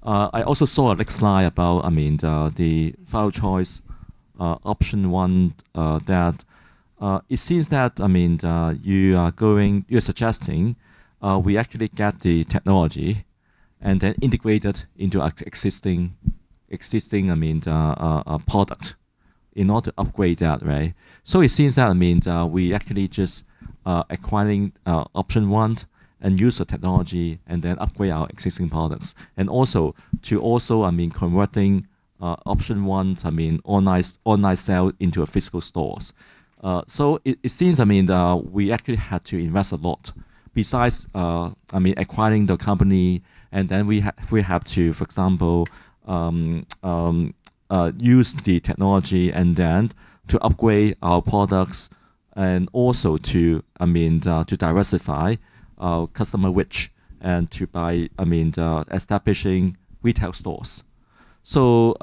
Speaker 2: I also saw a next slide about the final choice option 1 that it seems that you're suggesting we actually get the technology and then integrate it into our existing product in order to upgrade that, right? So it seems that we actually just acquiring option 1 and use the technology and then upgrade our existing products, and also converting option 1 online sale into a physical stores. So it seems we actually had to invest a lot besides acquiring the company, and then we have to, for example, use the technology and then to upgrade our products, and also to diversify our customer reach and to establishing retail stores. So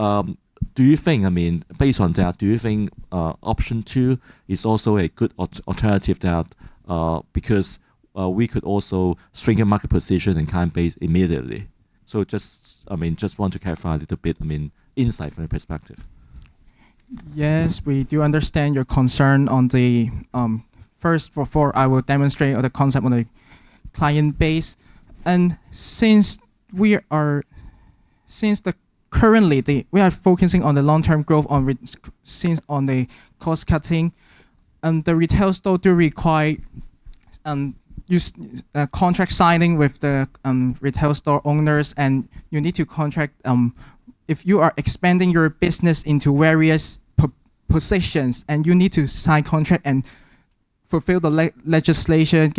Speaker 2: do you think, based on that, do you think option 2 is also a good alternative that because we could also shrink a market position and client base immediately? So just want to clarify a little bit, insight from the perspective.
Speaker 25: Yes, we do understand your concern on the first. Before I will demonstrate the concept on the client base, and since we are focusing on the long-term growth on the cost cutting, and the retail store do require use contract signing with the retail store owners, and you need to contract if you are expanding your business into various positions, and you need to sign contract and fulfill the legislation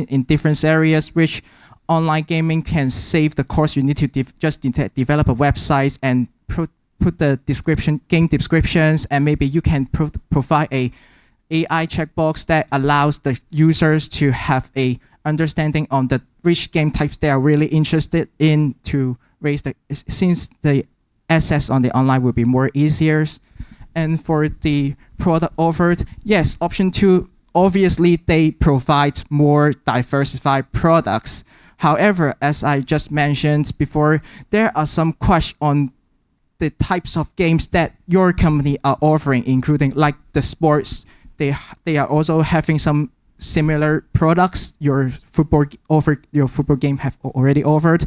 Speaker 25: in different areas, which online gaming can save the cost. You need to develop a website and put the game descriptions, and maybe you can provide a AI checkbox that allows the users to have a understanding on the which game types they are really interested in to raise since the access on the online will be more easier. And for the product offered, yes, option 2, obviously they provide more diversified products. However, as I just mentioned before, there are some questions on the types of games that your company are offering, including like the sports. They are also having some similar products your football game have already offered.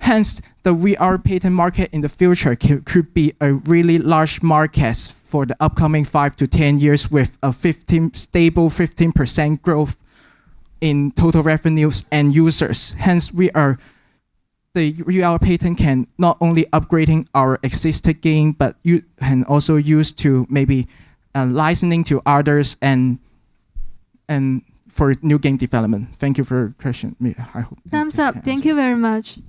Speaker 25: Hence, the VR patent market in the future could be a really large market for the upcoming 5 to 10 years, with a stable 15% growth in total revenues and users. Hence, the VR patent can not only upgrading our existing game, but you can also use to maybe licensing to others and for new game development. Thank you for your question. I hope.
Speaker 8: Thumbs up. Thank you very much.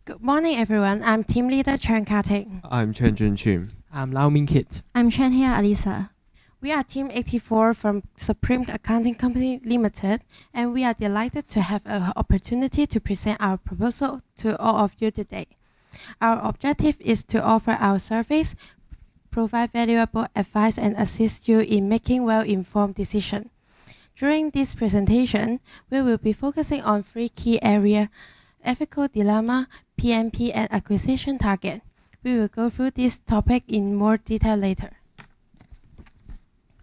Speaker 3: Good morning, everyone. I'm Team Leader Chen Ka-ting.
Speaker 24: I'm Chen Jun-Chim.
Speaker 4: I'm Lau Min Kit.
Speaker 17: I'm Chen Hia Alisa.
Speaker 3: We are Team 84 from Supreme Accounting Company Limited, and we are delighted to have an opportunity to present our proposal to all of you today. Our objective is to offer our service, provide valuable advice, and assist you in making well-informed decisions. During this presentation, we will be focusing on 3 key areas: ethical dilemma, PMP, and acquisition target. We will go through this topic in more detail later.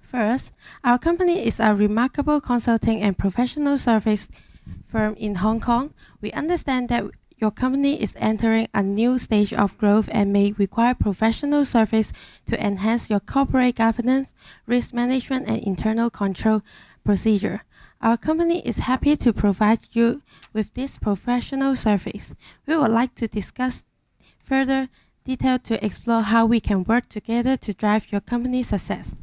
Speaker 3: First, our company is a remarkable consulting and professional service firm in Hong Kong. We understand that your company is entering a new stage of growth and may require professional service to enhance your corporate governance, risk management, and internal control procedure. Our company is happy to provide you with this professional service. We would like to discuss further detail to explore how we can work together to drive your company's success.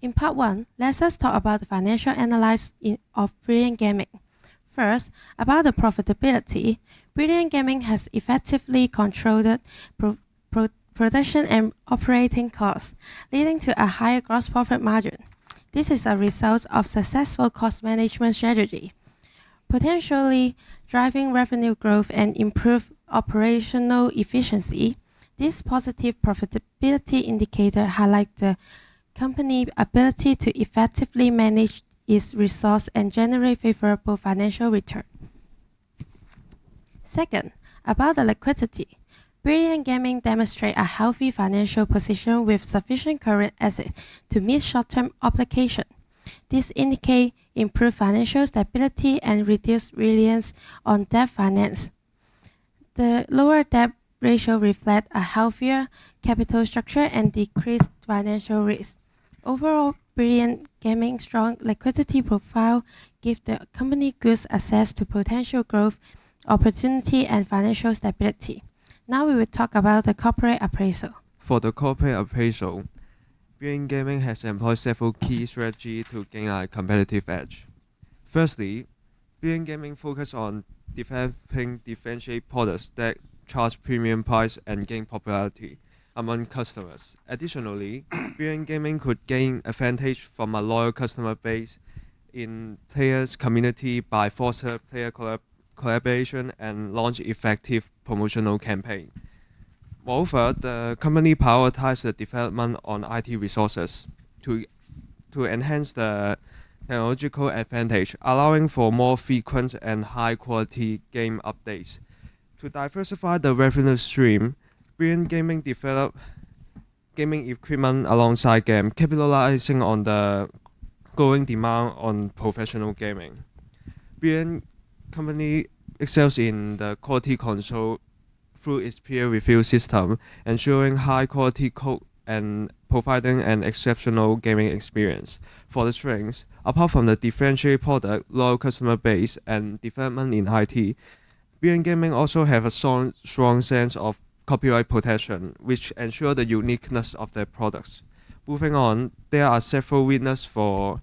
Speaker 3: In part 1, let us talk about the financial analysis of Brilliant Gaming. First, about the profitability, Brilliant Gaming has effectively controlled production and operating costs, leading to a higher gross profit margin. This is a result of successful cost management strategy, potentially driving revenue growth and improve operational efficiency. This positive profitability indicator highlights the company's ability to effectively manage its resource and generate favorable financial return. Second, about the liquidity. Brilliant Gaming demonstrates a healthy financial position with sufficient current assets to meet short-term obligations. This indicates improved financial stability and reduced reliance on debt finance. The lower debt ratio reflects a healthier capital structure and decreased financial risk. Overall, Brilliant Gaming's strong liquidity profile gives the company good access to potential growth, opportunity, and financial stability. Now we will talk about the corporate appraisal.
Speaker 24: For the corporate appraisal, Brilliant Gaming has employed several key strategies to gain a competitive edge. Firstly, Brilliant Gaming focuses on developing differentiated products that charge premium price and gain popularity among customers. Additionally, Brilliant Gaming could gain advantage from a loyal customer base in players' community by fostering player collaboration and launch effective promotional campaign. Moreover, the company prioritized the development on IT resources to enhance the technological advantage, allowing for more frequent and high-quality game updates. To diversify the revenue stream, Brilliant Gaming developed gaming equipment alongside game, capitalizing on the growing demand on professional gaming. Brilliant Company excels in the quality control through its peer review system, ensuring high quality code and providing an exceptional gaming experience. For the strengths, apart from the differentiated product, loyal customer base, and development in IT, Brilliant Gaming also have a strong sense of copyright protection, which ensure the uniqueness of their products. Moving on, there are several winners for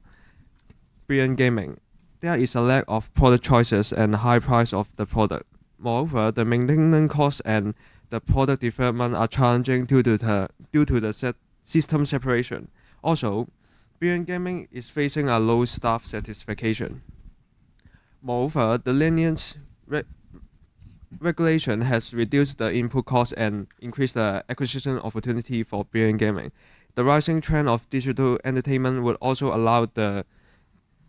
Speaker 24: Brilliant Gaming. There is a lack of product choices and high price of the product. Moreover, the maintenance costs and the product development are challenging due to the system separation. Also, Brilliant Gaming is facing a low staff satisfaction. Moreover, the lenient regulation has reduced the input cost and increased the acquisition opportunity for Brilliant Gaming. The rising trend of digital entertainment would also allow the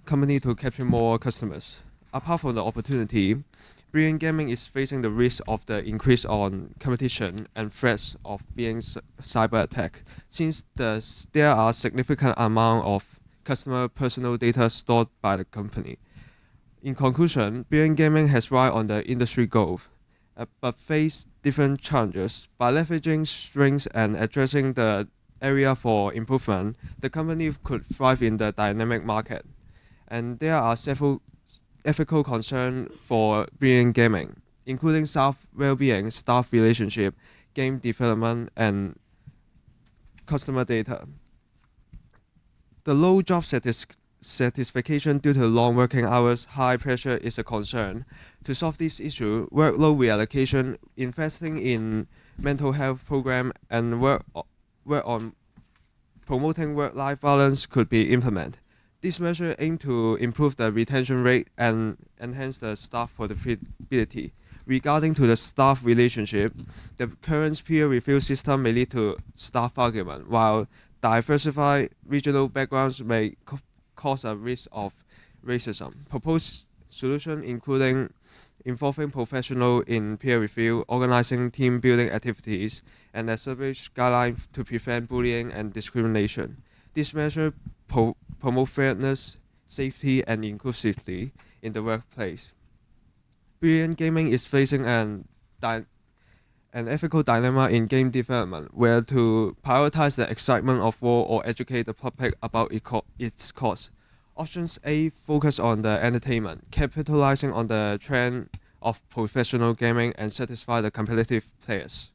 Speaker 24: company to capture more customers. Apart from the opportunity, Brilliant Gaming is facing the risk of the increase on competition and threats of being cyber attacked, since there are significant amount of customer personal data stored by the company. In conclusion, Brilliant Gaming has relied on the industry growth, but face different challenges. By leveraging strengths and addressing the area for improvement, the company could thrive in the dynamic market. And there are several ethical concerns for Brilliant Gaming, including staff well-being, staff relationship, game development, and customer data. The low job satisfaction due to long working hours, high pressure is a concern. To solve this issue, workload reallocation, investing in mental health program, and work on promoting work-life balance could be implemented. This measure aims to improve the retention rate and enhance the staff productivity. Regarding to the staff relationship, the current peer review system may lead to staff argument, while diversified regional backgrounds may cause a risk of racism. Proposed solution including involving professionals in peer review, organizing team building activities, and establish guidelines to prevent bullying and discrimination. This measure promote fairness, safety, and inclusivity in the workplace. Brilliant Gaming is facing an ethical dilemma in game development, where to prioritize the excitement of war or educate the public about its cost. Options A focus on the entertainment, capitalizing on the trend of professional gaming and satisfy the competitive players.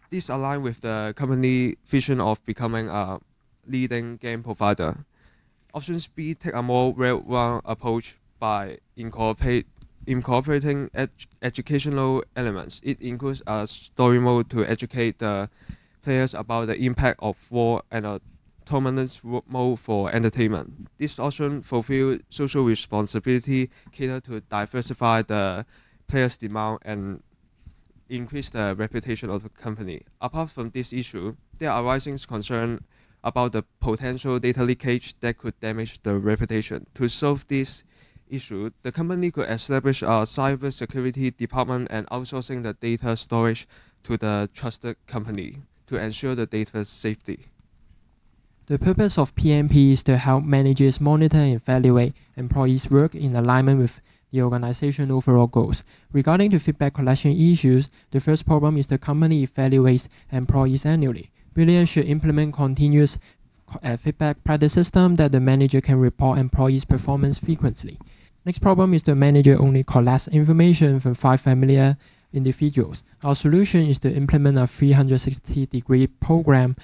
Speaker 24: This aligns with the company vision of becoming a leading game provider. Options B take a more well-rounded approach by incorporating educational elements. It includes a story mode to educate the players about the impact of war and a tournament mode for entertainment. This option fulfills social responsibility, cater to diversify the players' demand, and increase the reputation of the company. Apart from this issue, there are rising concerns about the potential data leakage that could damage the reputation. To solve this issue, the company could establish a cybersecurity department and outsourcing the data storage to the trusted company to ensure the data's safety.
Speaker 1: The purpose of PMP is to help managers monitor and evaluate employees' work in alignment with the organization's overall goals. Regarding the feedback collection issues, the first problem is the company evaluates employees annually. Brilliant should implement continuous feedback practice system that the manager can report employees' performance frequently. Next problem is the manager only collects information from 5 familiar individuals. Our solution is to implement a 360-degree program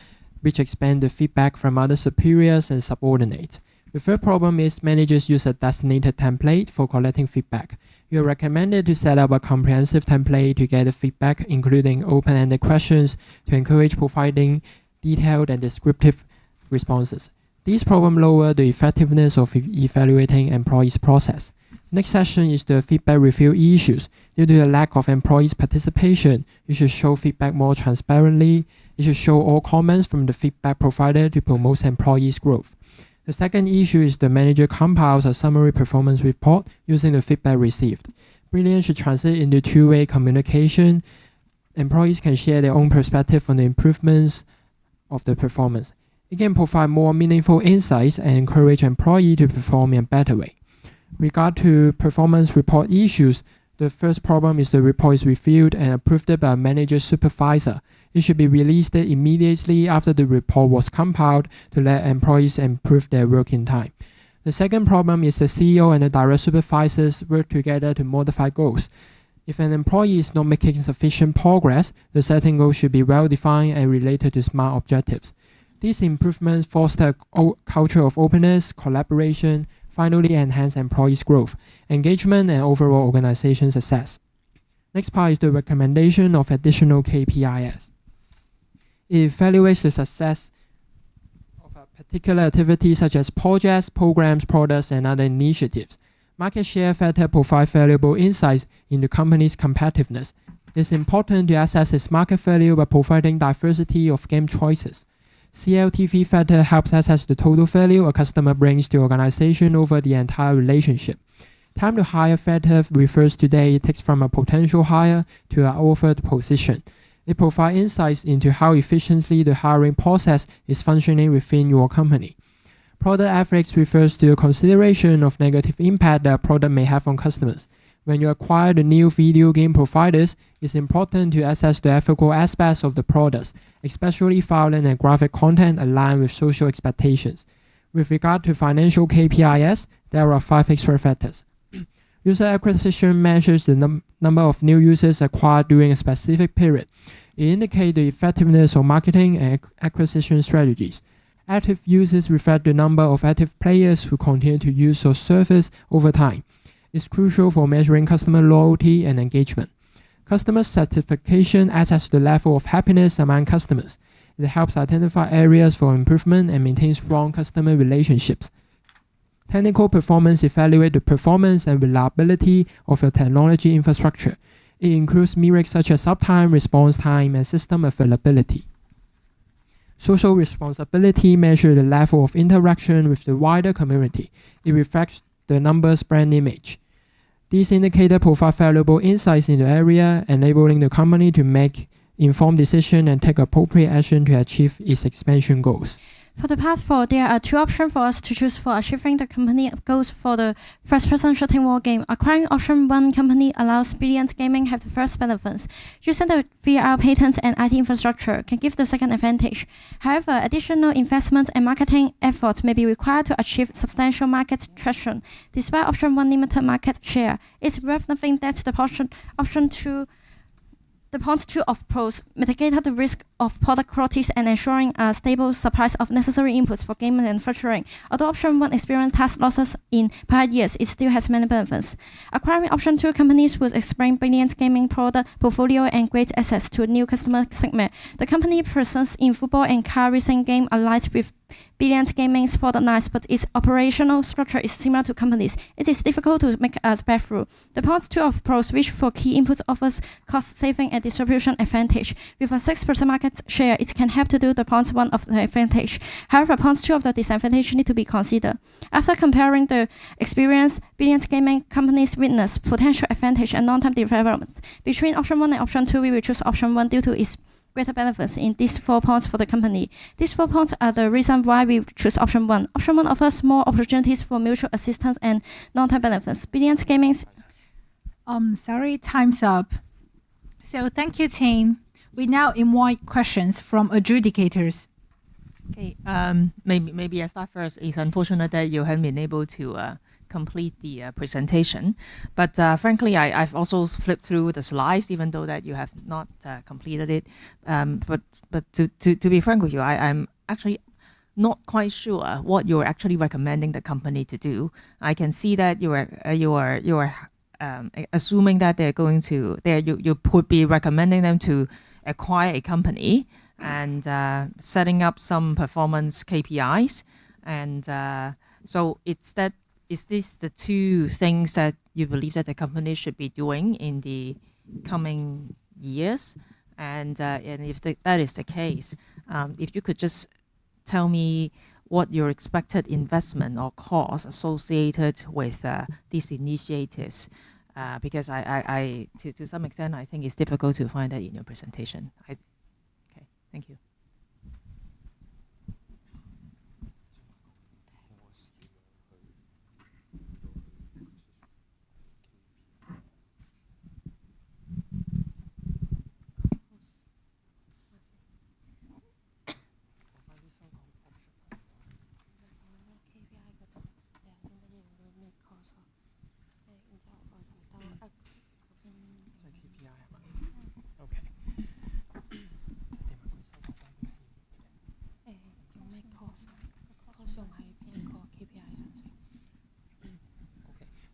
Speaker 1: which expands the feedback from other superiors and subordinates. The third problem is managers use a designated template for collecting feedback. You are recommended to set up a comprehensive template to gather feedback, including open-ended questions to encourage providing detailed and descriptive responses. These problems lower the effectiveness of evaluating employees' process. Next section is the feedback review issues. Due to the lack of employees' participation, you should show feedback more transparently. You should show all comments from the feedback provider to promote employees' growth. The second issue is the manager compiles a summary performance report using the feedback received. Brilliant should translate into two-way communication. Employees can share their own perspective on the improvements of the performance. It can provide more meaningful insights and encourage employees to perform in a better way. Regard to performance report issues, the first problem is the report is reviewed and approved by a manager supervisor. It should be released immediately after the report was compiled to let employees improve their working time. The second problem is the CEO and the direct supervisors work together to modify goals. If an employee is not making sufficient progress, the setting goals should be well defined and related to SMART objectives. These improvements foster a culture of openness, collaboration, finally enhance employees' growth, engagement, and overall organization success. Next part is the recommendation of additional KPIs. It evaluates the success of a particular activity such as projects, programs, products, and other initiatives. Market share factor provide valuable insights into company's competitiveness. It is important to assess its market value by providing diversity of game choices. CLTV factor helps assess the total value a customer brings to organization over the entire relationship. Time to hire factor refers to day it takes from a potential hire to an offered position. It provides insights into how efficiently the hiring process is functioning within your company. Product ethics refers to the consideration of negative impact that a product may have on customers. When you acquire the new video game providers, it's important to assess the ethical aspects of the products, especially violent and graphic content aligned with social expectations. With regard to financial KPIs, there are 5 extra factors. User acquisition measures the number of new users acquired during a specific period. It indicates the effectiveness of marketing and acquisition strategies. Active users reflect the number of active players who continue to use your service over time. It's crucial for measuring customer loyalty and engagement. Customer satisfaction assesses the level of happiness among customers. It helps identify areas for improvement and maintain strong customer relationships. Technical performance evaluates the performance and reliability of your technology infrastructure. It includes metrics such as uptime, response time, and system availability. Social responsibility measures the level of interaction with the wider community. It reflects the number's brand image. These indicators provide valuable insights in the area, enabling the company to make informed decisions and take appropriate action to achieve its expansion goals.
Speaker 7: For the path forward, there are two options for us to choose for achieving the company goals for the first-person shooting war game. Acquiring option 1 company allows Brilliant Gaming have the first benefits. Using the VR patents and IT infrastructure can give the second advantage. However, additional investments and marketing efforts may be required to achieve substantial market traction. Despite option 1 limited market share, it's worth noting that the point 2 of pros mitigated the risk of product qualities and ensuring a stable supply of necessary inputs for game manufacturing. Although option 1 experienced tax losses in prior years, it still has many benefits. Acquiring option 2 companies would expand Brilliant Gaming product portfolio and great access to a new customer segment. The company presence in football and car racing game aligns with Brilliant Gaming's product lines, but its operational structure is similar to companies. It is difficult to make a breakthrough. The point 2 of pros, which for key inputs offers cost saving and distribution advantage. With a 6% market share, it can help to do the point 1 of the advantage. However, point 2 of the disadvantage need to be considered. After comparing the experience, Brilliant Gaming companies witness potential advantage and long-term development. Between option 1 and option 2, we will choose option 1 due to its greater benefits in these 4 points for the company. These 4 points are the reason why we choose option 1. Option 1 offers more opportunities for mutual assistance and long-term benefits. Brilliant Gaming's
Speaker 13: Sorry, time's up. So thank you, team. We now invite questions from adjudicators.
Speaker 14: Okay, maybe I start first. It's unfortunate that you haven't been able to complete the presentation, but frankly, I've also flipped through the slides, even though that you have not completed it. But to be frank with you, I'm actually not quite sure what you're actually recommending the company to do. I can see that you are assuming that they're going to you could be recommending them to acquire a company and setting up some performance KPIs, and so is this the 2 things that you believe that the company should be doing in the coming years? And if that is the case, if you could just tell me what your expected investment or cost associated with these initiatives, because I to some extent I think it's difficult to find that in your presentation. Okay, thank you.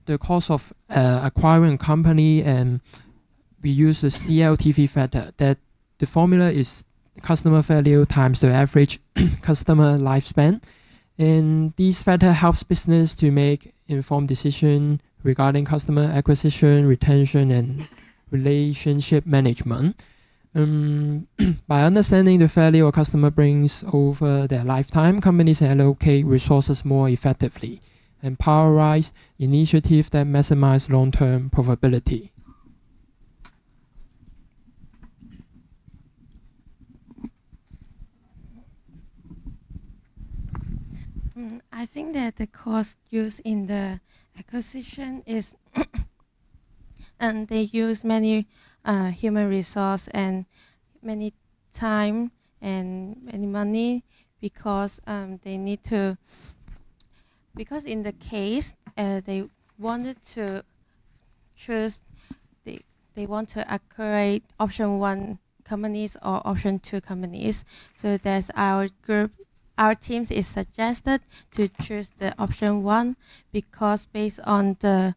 Speaker 1: The cost of acquiring a company, and we use the CLTV factor. That the formula is customer value times the average customer lifespan, and this factor helps business to make informed decision regarding customer acquisition, retention, and relationship management. By understanding the value a customer brings over their lifetime, companies allocate resources more effectively and prioritize initiatives that maximize long-term profitability.
Speaker 3: I think that the cost used in the acquisition is and they use many human resource and many time and many money, because they need to, because in the case they wanted to choose, they want to acquire option 1 companies or option 2 companies. So that's our group. Our teams is suggested to choose the option 1 because based on the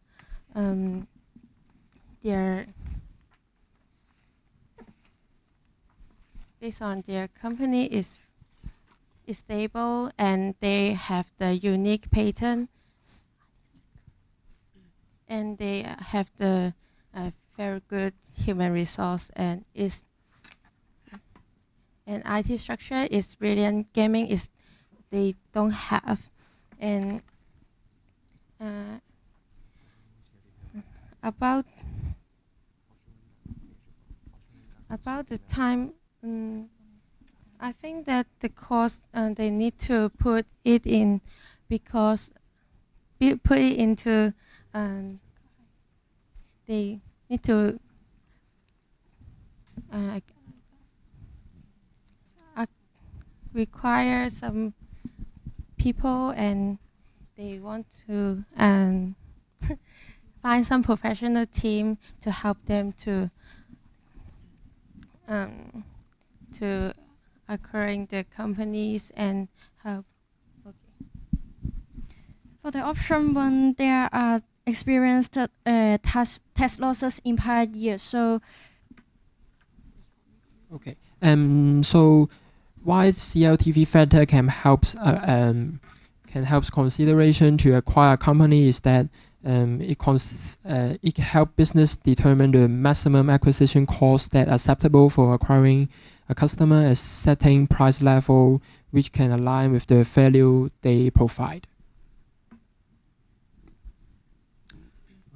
Speaker 3: their company is stable and they have the unique patent and they have the very good human resource and IT structure is brilliant. Gaming is they don't have. And about the time, I think that the cost they need to put it in because put it into they need to require some people and they want to find some professional team to help them to acquiring the companies and help.
Speaker 7: For the option 1, there are experienced tax losses in prior years. So,
Speaker 1: okay. So, why CLTV factor can helps consideration to acquire a company is that it help business determine the maximum acquisition cost that acceptable for acquiring a customer at setting price level which can align with the value they provide.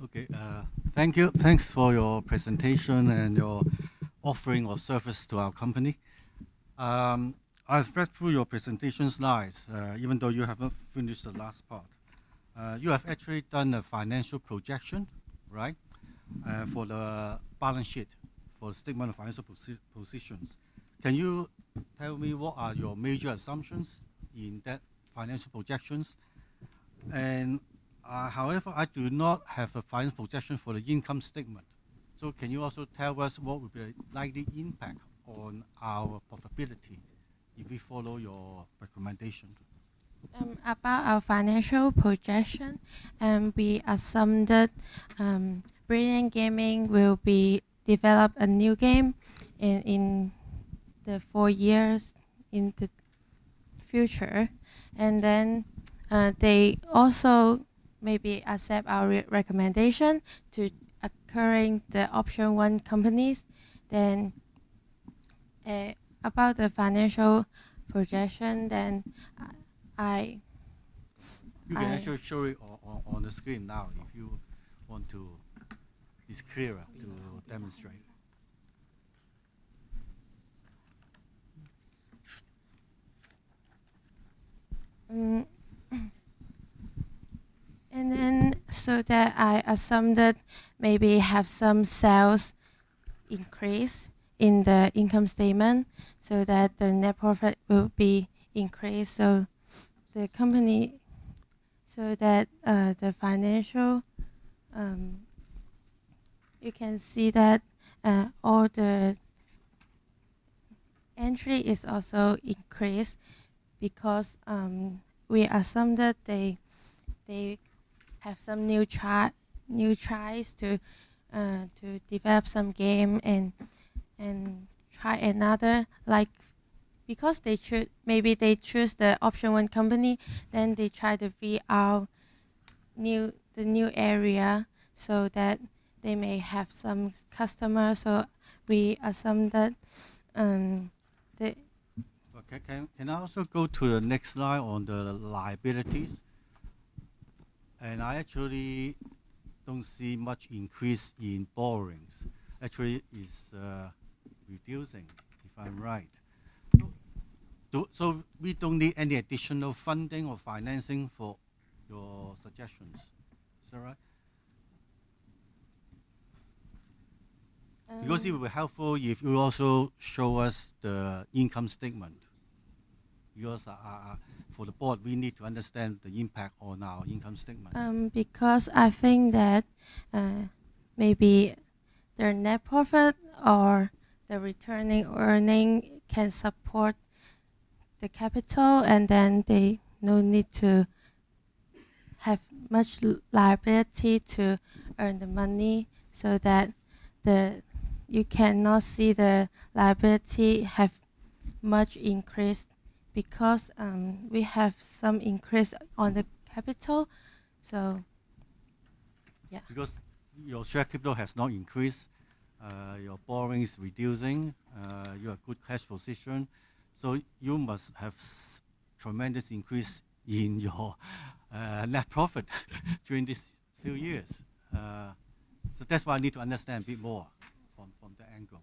Speaker 6: Okay, thank you. Thanks for your presentation and your offering of service to our company. I've read through your presentation slides, even though you haven't finished the last part. You have actually done a financial projection, right, for the balance sheet, for the statement of financial positions. Can you tell me what are your major assumptions in that financial projections? And however, I do not have a financial projection for the income statement. So can you also tell us what would be the likely impact on our profitability if we follow your recommendation?
Speaker 3: About our financial projection, we assume that Brilliant Gaming will be develop a new game in the 4 years in the future, and then they also maybe accept our recommendation to acquiring the option 1 companies. Then about the financial projection, then
Speaker 6: you can actually show it on the screen now if you want to. It's clearer to demonstrate.
Speaker 3: And then so that I assume that maybe have some sales increase in the income statement so that the net profit will be increased. So the company, so that the financial, you can see that all the entry is also increased because we assume that they have some new tries to develop some game and try another, like because they choose the option 1 company, then they try to VR the new area so that they may have some customers. So we assume that
Speaker 6: Can I also go to the next slide on the liabilities? And I actually don't see much increase in borrowings. Actually, it's reducing, if I'm right. So we don't need any additional funding or financing for your suggestions. Is that right? Because it would be helpful if you also show us the income statement. Because for the board, we need to understand the impact on our income statement.
Speaker 3: Because I think that maybe their net profit or the returning earning can support the capital, and then they no need to have much liability to earn the money, so that you cannot see the liability have much increase, because we have some increase on the capital. So yeah,
Speaker 6: because your share capital has not increased, your borrowing is reducing, you have good cash position, so you must have tremendous increase in your net profit during these few years. So that's why I need to understand a bit more from that angle.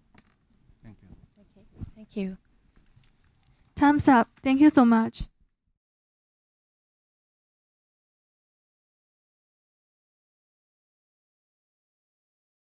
Speaker 6: Thank you.
Speaker 3: Okay, thank you.
Speaker 8: Time's up. Thank you so much.